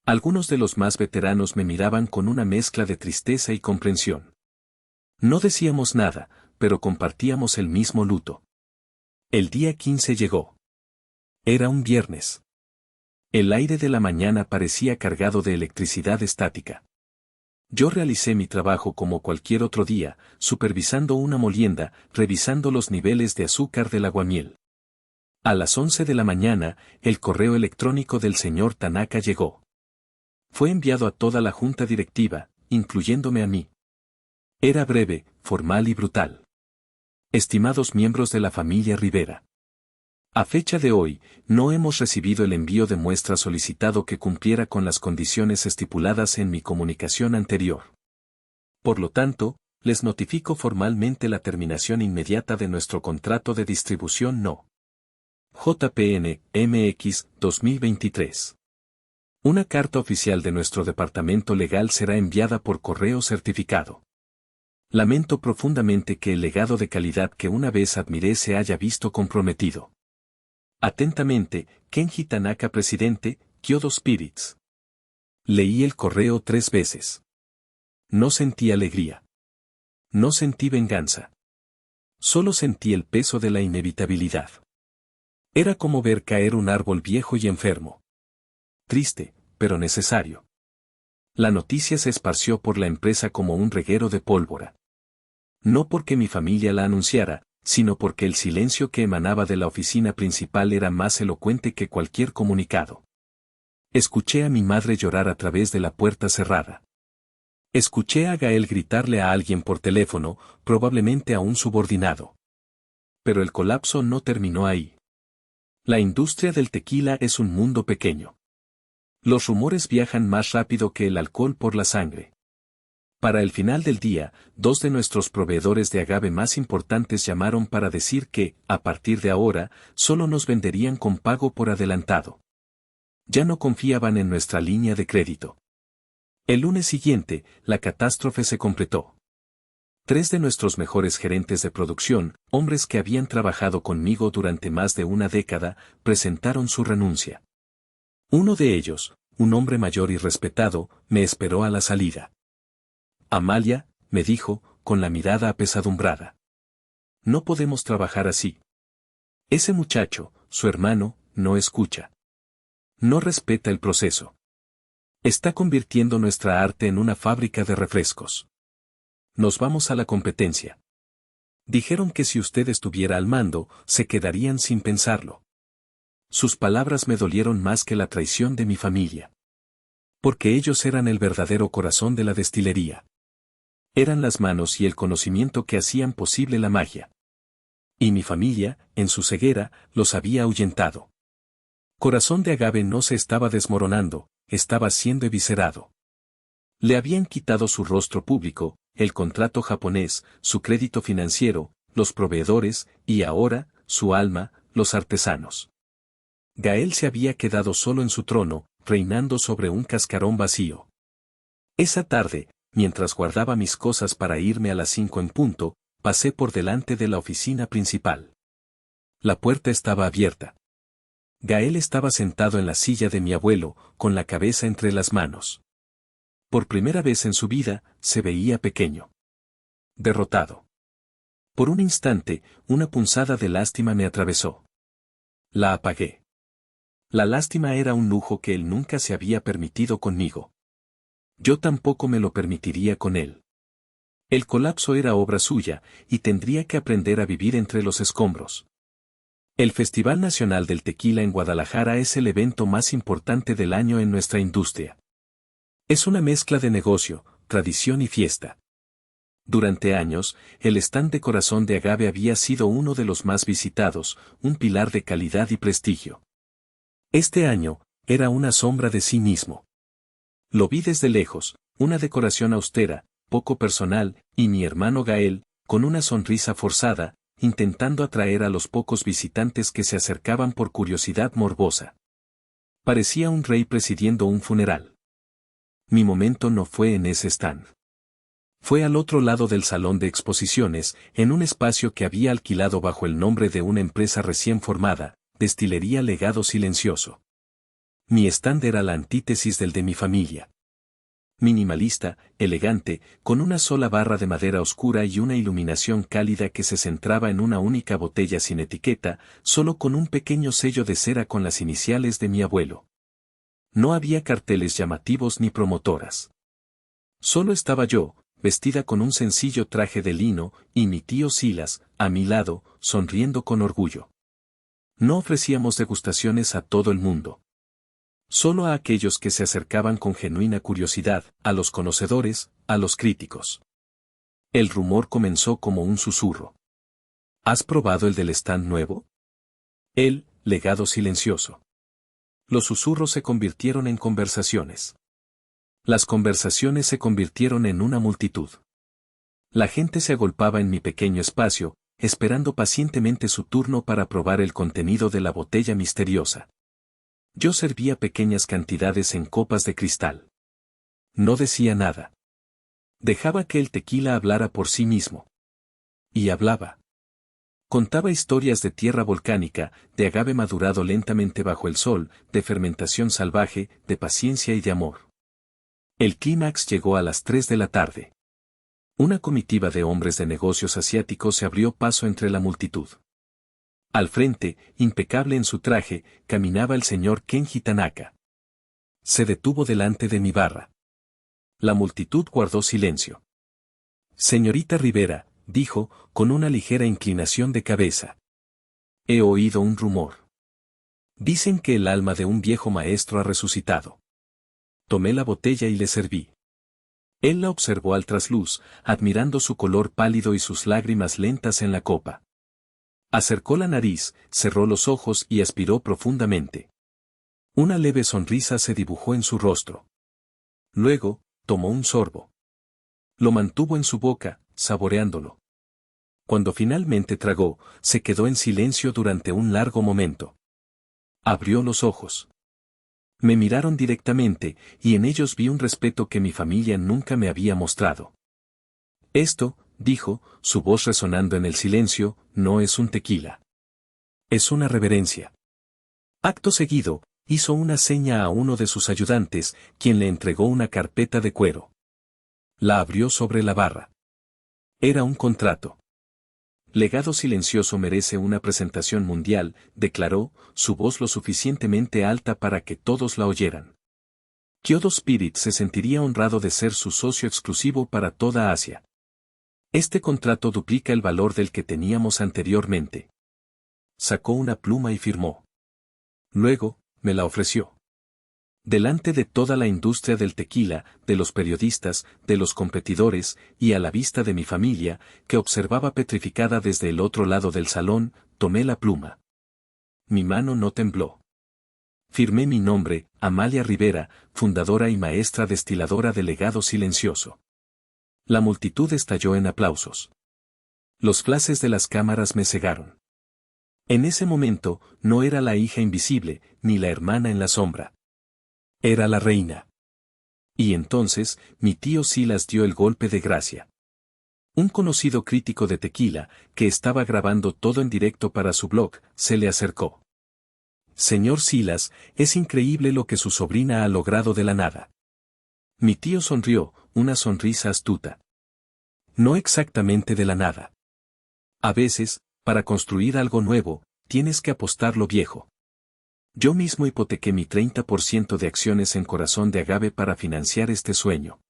Algunos de los más veteranos me miraban con una mezcla de tristeza y comprensión. No decíamos nada, pero compartíamos el mismo luto. El día 15 llegó. Era un viernes. El aire de la mañana parecía cargado de electricidad estática. Yo realicé mi trabajo como cualquier otro día, supervisando una molienda, revisando los niveles de azúcar del aguamiel. A las 11 de la mañana, el correo electrónico del señor Tanaka llegó. Fue enviado a toda la junta directiva, incluyéndome a mí. Era breve, formal y brutal. Estimados miembros de la familia Rivera. A fecha de hoy, no hemos recibido el envío de muestra solicitado que cumpliera con las condiciones estipuladas en mi comunicación anterior. Por lo tanto, les notifico formalmente la terminación inmediata de nuestro contrato de distribución No. JPN, MX, 2023. Una carta oficial de nuestro departamento legal será enviada por correo certificado. Lamento profundamente que el legado de calidad que una vez admiré se haya visto comprometido. Atentamente, Kenji Tanaka, presidente, Kyoto Spirits. Leí el correo 3 veces. No sentí alegría. No sentí venganza. Solo sentí el peso de la inevitabilidad. Era como ver caer un árbol viejo y enfermo. Triste, pero necesario. La noticia se esparció por la empresa como un reguero de pólvora. No porque mi familia la anunciara, sino porque el silencio que emanaba de la oficina principal era más elocuente que cualquier comunicado. Escuché a mi madre llorar a través de la puerta cerrada. Escuché a Gael gritarle a alguien por teléfono, probablemente a un subordinado. Pero el colapso no terminó ahí. La industria del tequila es un mundo pequeño. Los rumores viajan más rápido que el alcohol por la sangre. Para el final del día, 2 de nuestros proveedores de agave más importantes llamaron para decir que, a partir de ahora, solo nos venderían con pago por adelantado. Ya no confiaban en nuestra línea de crédito. El lunes siguiente, la catástrofe se completó. 3 de nuestros mejores gerentes de producción, hombres que habían trabajado conmigo durante más de una década, presentaron su renuncia. Uno de ellos, un hombre mayor y respetado, me esperó a la salida. Amalia, me dijo, con la mirada apesadumbrada. No podemos trabajar así. Ese muchacho, su hermano, no escucha. No respeta el proceso. Está convirtiendo nuestra arte en una fábrica de refrescos. Nos vamos a la competencia. Dijeron que si usted estuviera al mando, se quedarían sin pensarlo. Sus palabras me dolieron más que la traición de mi familia. Porque ellos eran el verdadero corazón de la destilería. Eran las manos y el conocimiento que hacían posible la magia. Y mi familia, en su ceguera, los había ahuyentado. Corazón de Agave no se estaba desmoronando, estaba siendo eviscerado. Le habían quitado su rostro público, el contrato japonés, su crédito financiero, los proveedores, y ahora, su alma, los artesanos. Gael se había quedado solo en su trono, reinando sobre un cascarón vacío. Esa tarde, mientras guardaba mis cosas para irme a las 5 en punto, pasé por delante de la oficina principal. La puerta estaba abierta. Gael estaba sentado en la silla de mi abuelo, con la cabeza entre las manos. Por primera vez en su vida, se veía pequeño. Derrotado. Por un instante, una punzada de lástima me atravesó. La apagué. La lástima era un lujo que él nunca se había permitido conmigo. Yo tampoco me lo permitiría con él. El colapso era obra suya, y tendría que aprender a vivir entre los escombros. El Festival Nacional del Tequila en Guadalajara es el evento más importante del año en nuestra industria. Es una mezcla de negocio, tradición y fiesta. Durante años, el stand de Corazón de Agave había sido uno de los más visitados, un pilar de calidad y prestigio. Este año, era una sombra de sí mismo. Lo vi desde lejos, una decoración austera, poco personal, y mi hermano Gael, con una sonrisa forzada, intentando atraer a los pocos visitantes que se acercaban por curiosidad morbosa. Parecía un rey presidiendo un funeral. Mi momento no fue en ese stand. Fue al otro lado del salón de exposiciones, en un espacio que había alquilado bajo el nombre de una empresa recién formada, Destilería Legado Silencioso. Mi stand era la antítesis del de mi familia. Minimalista, elegante, con una sola barra de madera oscura y una iluminación cálida que se centraba en una única botella sin etiqueta, solo con un pequeño sello de cera con las iniciales de mi abuelo. No había carteles llamativos ni promotoras. Solo estaba yo, vestida con un sencillo traje de lino, y mi tío Silas, a mi lado, sonriendo con orgullo. No ofrecíamos degustaciones a todo el mundo. Solo a aquellos que se acercaban con genuina curiosidad, a los conocedores, a los críticos. El rumor comenzó como un susurro. ¿Has probado el del stand nuevo? El legado silencioso. Los susurros se convirtieron en conversaciones. Las conversaciones se convirtieron en una multitud. La gente se agolpaba en mi pequeño espacio, esperando pacientemente su turno para probar el contenido de la botella misteriosa. Yo servía pequeñas cantidades en copas de cristal. No decía nada. Dejaba que el tequila hablara por sí mismo. Y hablaba. Contaba historias de tierra volcánica, de agave madurado lentamente bajo el sol, de fermentación salvaje, de paciencia y de amor. El clímax llegó a las 3 de la tarde. Una comitiva de hombres de negocios asiáticos se abrió paso entre la multitud. Al frente, impecable en su traje, caminaba el señor Kenji Tanaka. Se detuvo delante de mi barra. La multitud guardó silencio. Señorita Rivera, dijo, con una ligera inclinación de cabeza. He oído un rumor. Dicen que el alma de un viejo maestro ha resucitado. Tomé la botella y le serví. Él la observó al trasluz, admirando su color pálido y sus lágrimas lentas en la copa. Acercó la nariz, cerró los ojos y aspiró profundamente. Una leve sonrisa se dibujó en su rostro. Luego, tomó un sorbo. Lo mantuvo en su boca, saboreándolo. Cuando finalmente tragó, se quedó en silencio durante un largo momento. Abrió los ojos. Me miraron directamente, y en ellos vi un respeto que mi familia nunca me había mostrado. Esto, dijo, su voz resonando en el silencio, no es un tequila. Es una reverencia. Acto seguido, hizo una seña a uno de sus ayudantes, quien le entregó una carpeta de cuero. La abrió sobre la barra. Era un contrato. Legado Silencioso merece una presentación mundial, declaró, su voz lo suficientemente alta para que todos la oyeran. Kyoto Spirit se sentiría honrado de ser su socio exclusivo para toda Asia. Este contrato duplica el valor del que teníamos anteriormente. Sacó una pluma y firmó. Luego, me la ofreció. Delante de toda la industria del tequila, de los periodistas, de los competidores, y a la vista de mi familia, que observaba petrificada desde el otro lado del salón, tomé la pluma. Mi mano no tembló. Firmé mi nombre, Amalia Rivera, fundadora y maestra destiladora de Legado Silencioso. La multitud estalló en aplausos. Los flashes de las cámaras me cegaron. En ese momento, no era la hija invisible, ni la hermana en la sombra. Era la reina. Y entonces, mi tío Silas dio el golpe de gracia. Un conocido crítico de tequila, que estaba grabando todo en directo para su blog, se le acercó. Señor Silas, es increíble lo que su sobrina ha logrado de la nada. Mi tío sonrió, una sonrisa astuta. No exactamente de la nada. A veces, para construir algo nuevo, tienes que apostar lo viejo. Yo mismo hipotequé mi 30% de acciones en Corazón de Agave para financiar este sueño.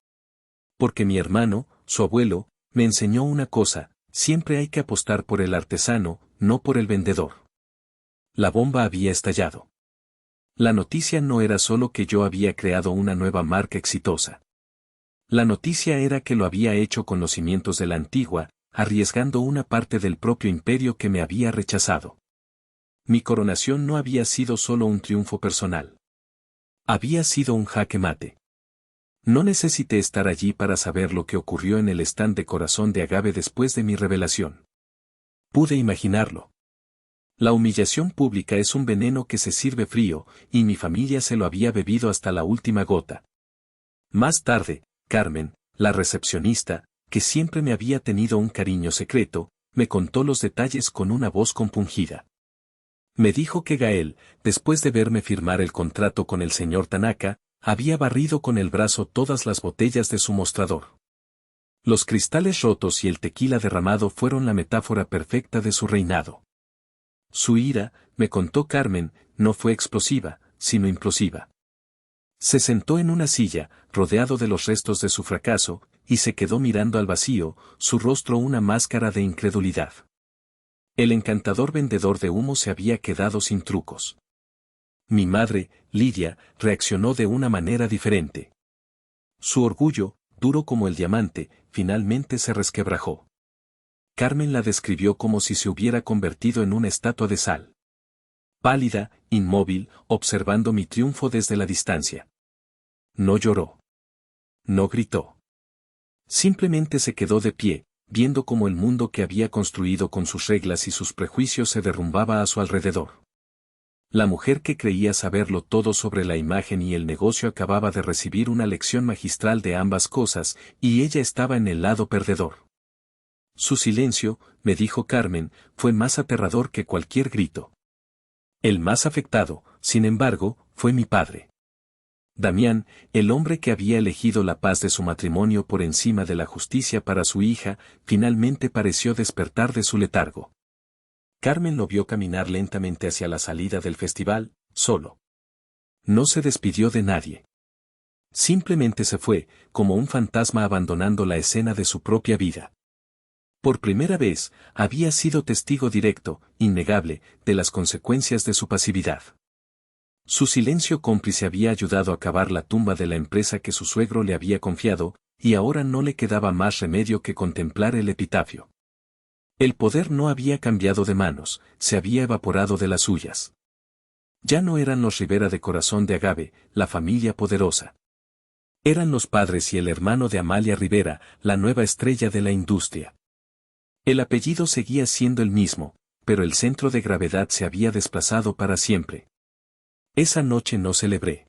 Porque mi hermano, su abuelo, me enseñó una cosa, siempre hay que apostar por el artesano, no por el vendedor. La bomba había estallado. La noticia no era solo que yo había creado una nueva marca exitosa. La noticia era que lo había hecho con los cimientos de la antigua, arriesgando una parte del propio imperio que me había rechazado. Mi coronación no había sido solo un triunfo personal. Había sido un jaque mate. No necesité estar allí para saber lo que ocurrió en el stand de Corazón de Agave después de mi revelación. Pude imaginarlo. La humillación pública es un veneno que se sirve frío, y mi familia se lo había bebido hasta la última gota. Más tarde, Carmen, la recepcionista, que siempre me había tenido un cariño secreto, me contó los detalles con una voz compungida. Me dijo que Gael, después de verme firmar el contrato con el señor Tanaka, había barrido con el brazo todas las botellas de su mostrador. Los cristales rotos y el tequila derramado fueron la metáfora perfecta de su reinado. Su ira, me contó Carmen, no fue explosiva, sino implosiva. Se sentó en una silla, rodeado de los restos de su fracaso, y se quedó mirando al vacío, su rostro una máscara de incredulidad. El encantador vendedor de humo se había quedado sin trucos. Mi madre, Lidia, reaccionó de una manera diferente. Su orgullo, duro como el diamante, finalmente se resquebrajó. Carmen la describió como si se hubiera convertido en una estatua de sal. Pálida, inmóvil, observando mi triunfo desde la distancia. No lloró. No gritó. Simplemente se quedó de pie, viendo cómo el mundo que había construido con sus reglas y sus prejuicios se derrumbaba a su alrededor. La mujer que creía saberlo todo sobre la imagen y el negocio acababa de recibir una lección magistral de ambas cosas, y ella estaba en el lado perdedor. Su silencio, me dijo Carmen, fue más aterrador que cualquier grito. El más afectado, sin embargo, fue mi padre. Damián, el hombre que había elegido la paz de su matrimonio por encima de la justicia para su hija, finalmente pareció despertar de su letargo. Carmen lo vio caminar lentamente hacia la salida del festival, solo. No se despidió de nadie. Simplemente se fue, como un fantasma abandonando la escena de su propia vida. Por primera vez, había sido testigo directo, innegable, de las consecuencias de su pasividad. Su silencio cómplice había ayudado a cavar la tumba de la empresa que su suegro le había confiado, y ahora no le quedaba más remedio que contemplar el epitafio. El poder no había cambiado de manos, se había evaporado de las suyas. Ya no eran los Rivera de Corazón de Agave, la familia poderosa. Eran los padres y el hermano de Amalia Rivera, la nueva estrella de la industria. El apellido seguía siendo el mismo, pero el centro de gravedad se había desplazado para siempre. Esa noche no celebré.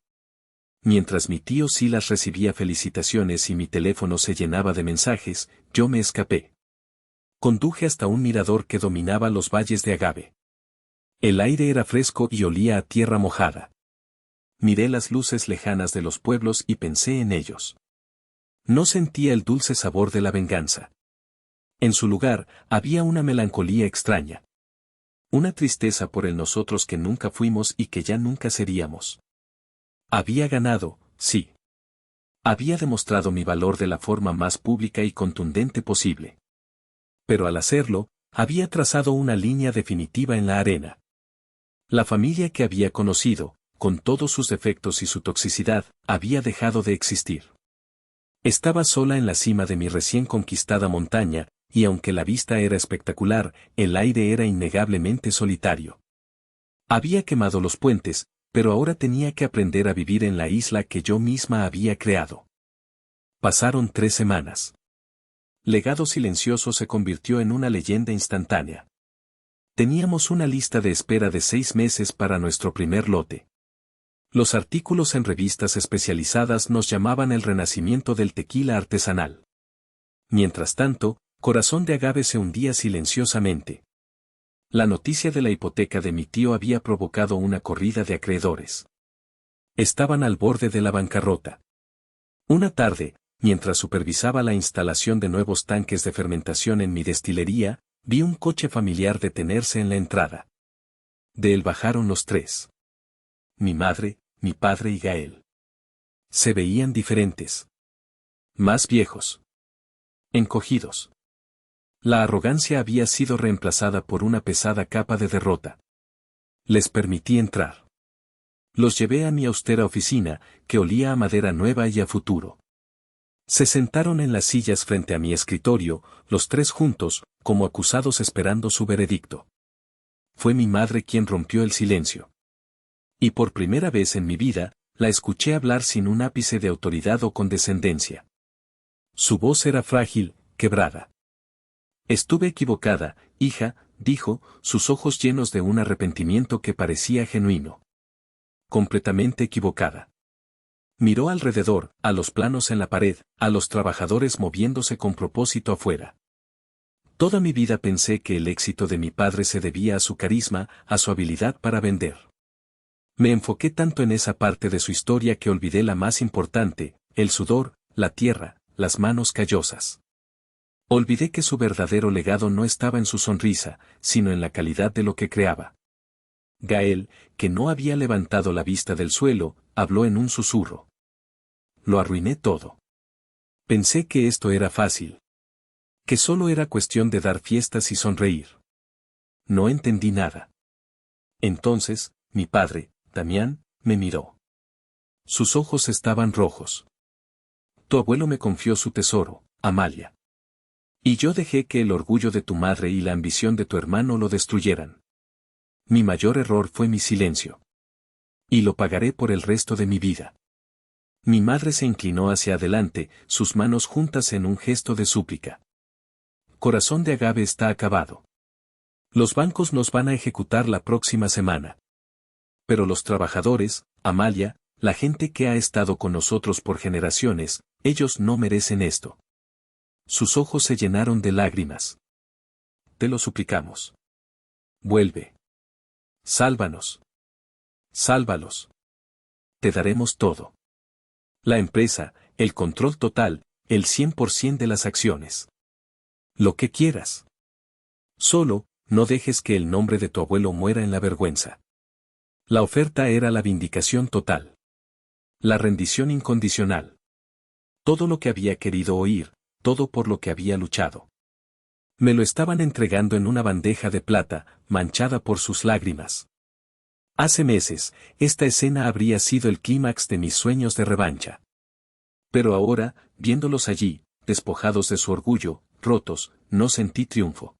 Mientras mi tío Silas recibía felicitaciones y mi teléfono se llenaba de mensajes, yo me escapé. Conduje hasta un mirador que dominaba los valles de Agave. El aire era fresco y olía a tierra mojada. Miré las luces lejanas de los pueblos y pensé en ellos. No sentía el dulce sabor de la venganza. En su lugar, había una melancolía extraña. Una tristeza por el nosotros que nunca fuimos y que ya nunca seríamos. Había ganado, sí. Había demostrado mi valor de la forma más pública y contundente posible. Pero al hacerlo, había trazado una línea definitiva en la arena. La familia que había conocido, con todos sus defectos y su toxicidad, había dejado de existir. Estaba sola en la cima de mi recién conquistada montaña, y aunque la vista era espectacular, el aire era innegablemente solitario. Había quemado los puentes, pero ahora tenía que aprender a vivir en la isla que yo misma había creado. Pasaron 3 semanas. Legado Silencioso se convirtió en una leyenda instantánea. Teníamos una lista de espera de 6 meses para nuestro primer lote. Los artículos en revistas especializadas nos llamaban el renacimiento del tequila artesanal. Mientras tanto, Corazón de Agave se hundía silenciosamente. La noticia de la hipoteca de mi tío había provocado una corrida de acreedores. Estaban al borde de la bancarrota. Una tarde, mientras supervisaba la instalación de nuevos tanques de fermentación en mi destilería, vi un coche familiar detenerse en la entrada. De él bajaron los 3. Mi madre, mi padre y Gael. Se veían diferentes. Más viejos. Encogidos. La arrogancia había sido reemplazada por una pesada capa de derrota. Les permití entrar. Los llevé a mi austera oficina, que olía a madera nueva y a futuro. Se sentaron en las sillas frente a mi escritorio, los 3 juntos, como acusados esperando su veredicto. Fue mi madre quien rompió el silencio. Y por primera vez en mi vida, la escuché hablar sin un ápice de autoridad o condescendencia. Su voz era frágil, quebrada. Estuve equivocada, hija, dijo, sus ojos llenos de un arrepentimiento que parecía genuino. Completamente equivocada. Miró alrededor, a los planos en la pared, a los trabajadores moviéndose con propósito afuera. Toda mi vida pensé que el éxito de mi padre se debía a su carisma, a su habilidad para vender. Me enfoqué tanto en esa parte de su historia que olvidé la más importante, el sudor, la tierra, las manos callosas. Olvidé que su verdadero legado no estaba en su sonrisa, sino en la calidad de lo que creaba. Gael, que no había levantado la vista del suelo, habló en un susurro. Lo arruiné todo. Pensé que esto era fácil. Que solo era cuestión de dar fiestas y sonreír. No entendí nada. Entonces, mi padre, Damián, me miró. Sus ojos estaban rojos. Tu abuelo me confió su tesoro, Amalia. Y yo dejé que el orgullo de tu madre y la ambición de tu hermano lo destruyeran. Mi mayor error fue mi silencio. Y lo pagaré por el resto de mi vida. Mi madre se inclinó hacia adelante, sus manos juntas en un gesto de súplica. Corazón de Agave está acabado. Los bancos nos van a ejecutar la próxima semana. Pero los trabajadores, Amalia, la gente que ha estado con nosotros por generaciones, ellos no merecen esto. Sus ojos se llenaron de lágrimas. Te lo suplicamos. Vuelve. Sálvanos. Sálvalos. Te daremos todo. La empresa, el control total, el 100% de las acciones. Lo que quieras. Solo, no dejes que el nombre de tu abuelo muera en la vergüenza. La oferta era la vindicación total. La rendición incondicional. Todo lo que había querido oír, todo por lo que había luchado. Me lo estaban entregando en una bandeja de plata, manchada por sus lágrimas. Hace meses, esta escena habría sido el clímax de mis sueños de revancha. Pero ahora, viéndolos allí, despojados de su orgullo, rotos, no sentí triunfo.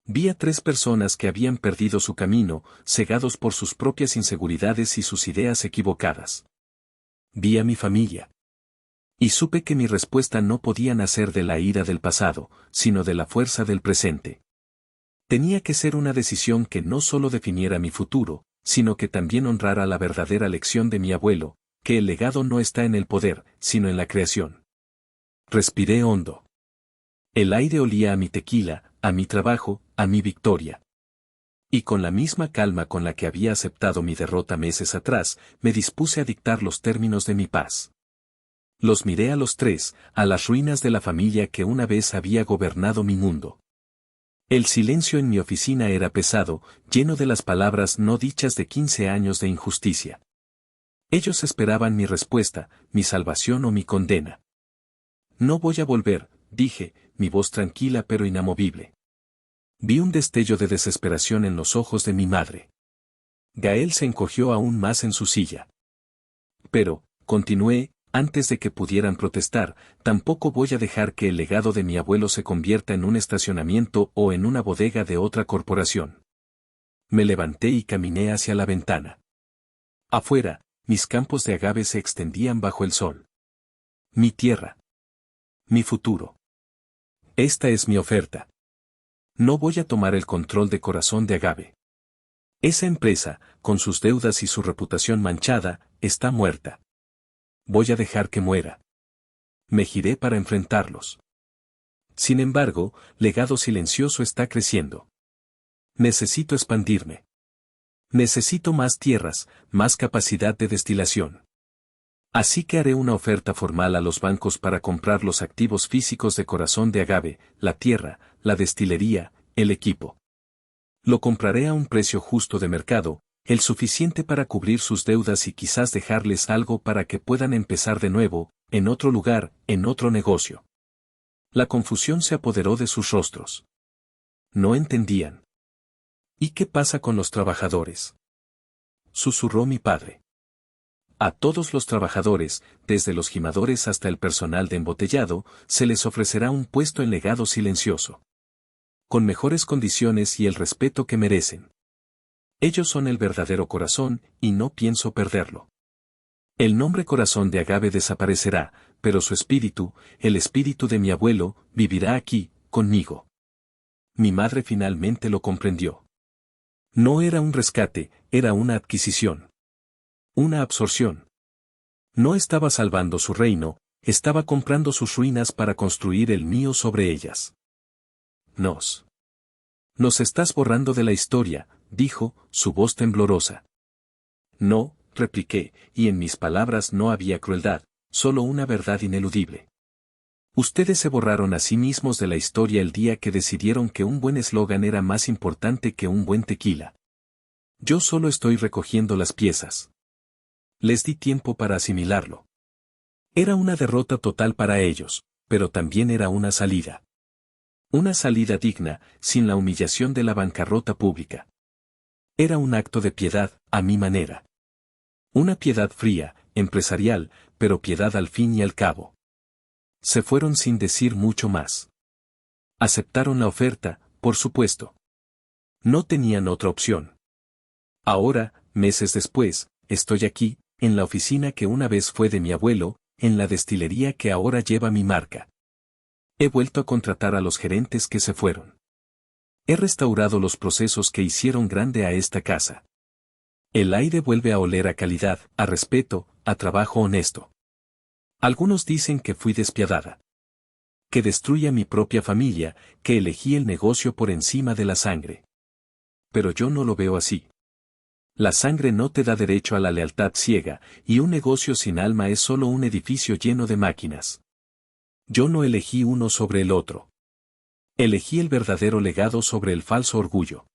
Vi a 3 personas que habían perdido su camino, cegados por sus propias inseguridades y sus ideas equivocadas. Vi a mi familia. Y supe que mi respuesta no podía nacer de la ira del pasado, sino de la fuerza del presente. Tenía que ser una decisión que no solo definiera mi futuro, sino que también honrara la verdadera lección de mi abuelo, que el legado no está en el poder, sino en la creación. Respiré hondo. El aire olía a mi tequila, a mi trabajo, a mi victoria. Y con la misma calma con la que había aceptado mi derrota meses atrás, me dispuse a dictar los términos de mi paz. Los miré a los tres, a las ruinas de la familia que una vez había gobernado mi mundo. El silencio en mi oficina era pesado, lleno de las palabras no dichas de 15 años de injusticia. Ellos esperaban mi respuesta, mi salvación o mi condena. No voy a volver, dije, mi voz tranquila pero inamovible. Vi un destello de desesperación en los ojos de mi madre. Gael se encogió aún más en su silla. Pero, continué, antes de que pudieran protestar, tampoco voy a dejar que el legado de mi abuelo se convierta en un estacionamiento o en una bodega de otra corporación. Me levanté y caminé hacia la ventana. Afuera, mis campos de agave se extendían bajo el sol. Mi tierra. Mi futuro. Esta es mi oferta. No voy a tomar el control de Corazón de Agave. Esa empresa, con sus deudas y su reputación manchada, está muerta. Voy a dejar que muera. Me giré para enfrentarlos. Sin embargo, Legado Silencioso está creciendo. Necesito expandirme. Necesito más tierras, más capacidad de destilación. Así que haré una oferta formal a los bancos para comprar los activos físicos de Corazón de Agave, la tierra, la destilería, el equipo. Lo compraré a un precio justo de mercado, el suficiente para cubrir sus deudas y quizás dejarles algo para que puedan empezar de nuevo, en otro lugar, en otro negocio. La confusión se apoderó de sus rostros. No entendían. ¿Y qué pasa con los trabajadores?, susurró mi padre. A todos los trabajadores, desde los gimadores hasta el personal de embotellado, se les ofrecerá un puesto en Legado Silencioso. Con mejores condiciones y el respeto que merecen. Ellos son el verdadero corazón, y no pienso perderlo. El nombre Corazón de Agave desaparecerá, pero su espíritu, el espíritu de mi abuelo, vivirá aquí, conmigo. Mi madre finalmente lo comprendió. No era un rescate, era una adquisición. Una absorción. No estaba salvando su reino, estaba comprando sus ruinas para construir el mío sobre ellas. Nos estás borrando de la historia, dijo, su voz temblorosa. No, repliqué, y en mis palabras no había crueldad, solo una verdad ineludible. Ustedes se borraron a sí mismos de la historia el día que decidieron que un buen eslogan era más importante que un buen tequila. Yo solo estoy recogiendo las piezas. Les di tiempo para asimilarlo. Era una derrota total para ellos, pero también era una salida. Una salida digna, sin la humillación de la bancarrota pública. Era un acto de piedad, a mi manera. Una piedad fría, empresarial, pero piedad al fin y al cabo. Se fueron sin decir mucho más. Aceptaron la oferta, por supuesto. No tenían otra opción. Ahora, meses después, estoy aquí, en la oficina que una vez fue de mi abuelo, en la destilería que ahora lleva mi marca. He vuelto a contratar a los gerentes que se fueron. He restaurado los procesos que hicieron grande a esta casa. El aire vuelve a oler a calidad, a respeto, a trabajo honesto. Algunos dicen que fui despiadada. Que destruí a mi propia familia, que elegí el negocio por encima de la sangre. Pero yo no lo veo así. La sangre no te da derecho a la lealtad ciega, y un negocio sin alma es solo un edificio lleno de máquinas. Yo no elegí uno sobre el otro. Elegí el verdadero legado sobre el falso orgullo.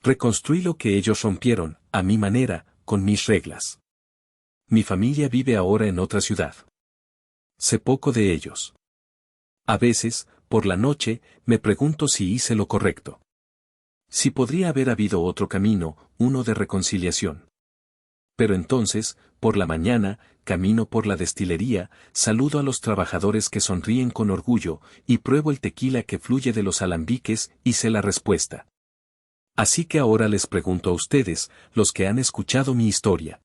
Reconstruí lo que ellos rompieron, a mi manera, con mis reglas. Mi familia vive ahora en otra ciudad. Sé poco de ellos. A veces, por la noche, me pregunto si hice lo correcto. Si podría haber habido otro camino, uno de reconciliación. Pero entonces, por la mañana, camino por la destilería, saludo a los trabajadores que sonríen con orgullo, y pruebo el tequila que fluye de los alambiques, y sé la respuesta. Así que ahora les pregunto a ustedes, los que han escuchado mi historia.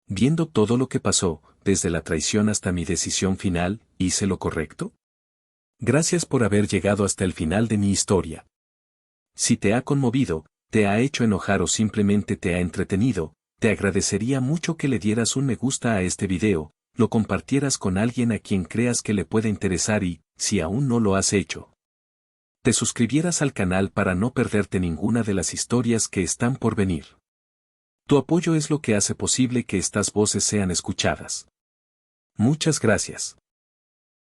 Viendo todo lo que pasó, desde la traición hasta mi decisión final, ¿hice lo correcto? Gracias por haber llegado hasta el final de mi historia. Si te ha conmovido, te ha hecho enojar o simplemente te ha entretenido, te agradecería mucho que le dieras un me gusta a este video, lo compartieras con alguien a quien creas que le pueda interesar y, si aún no lo has hecho, te suscribieras al canal para no perderte ninguna de las historias que están por venir. Tu apoyo es lo que hace posible que estas voces sean escuchadas. Muchas gracias.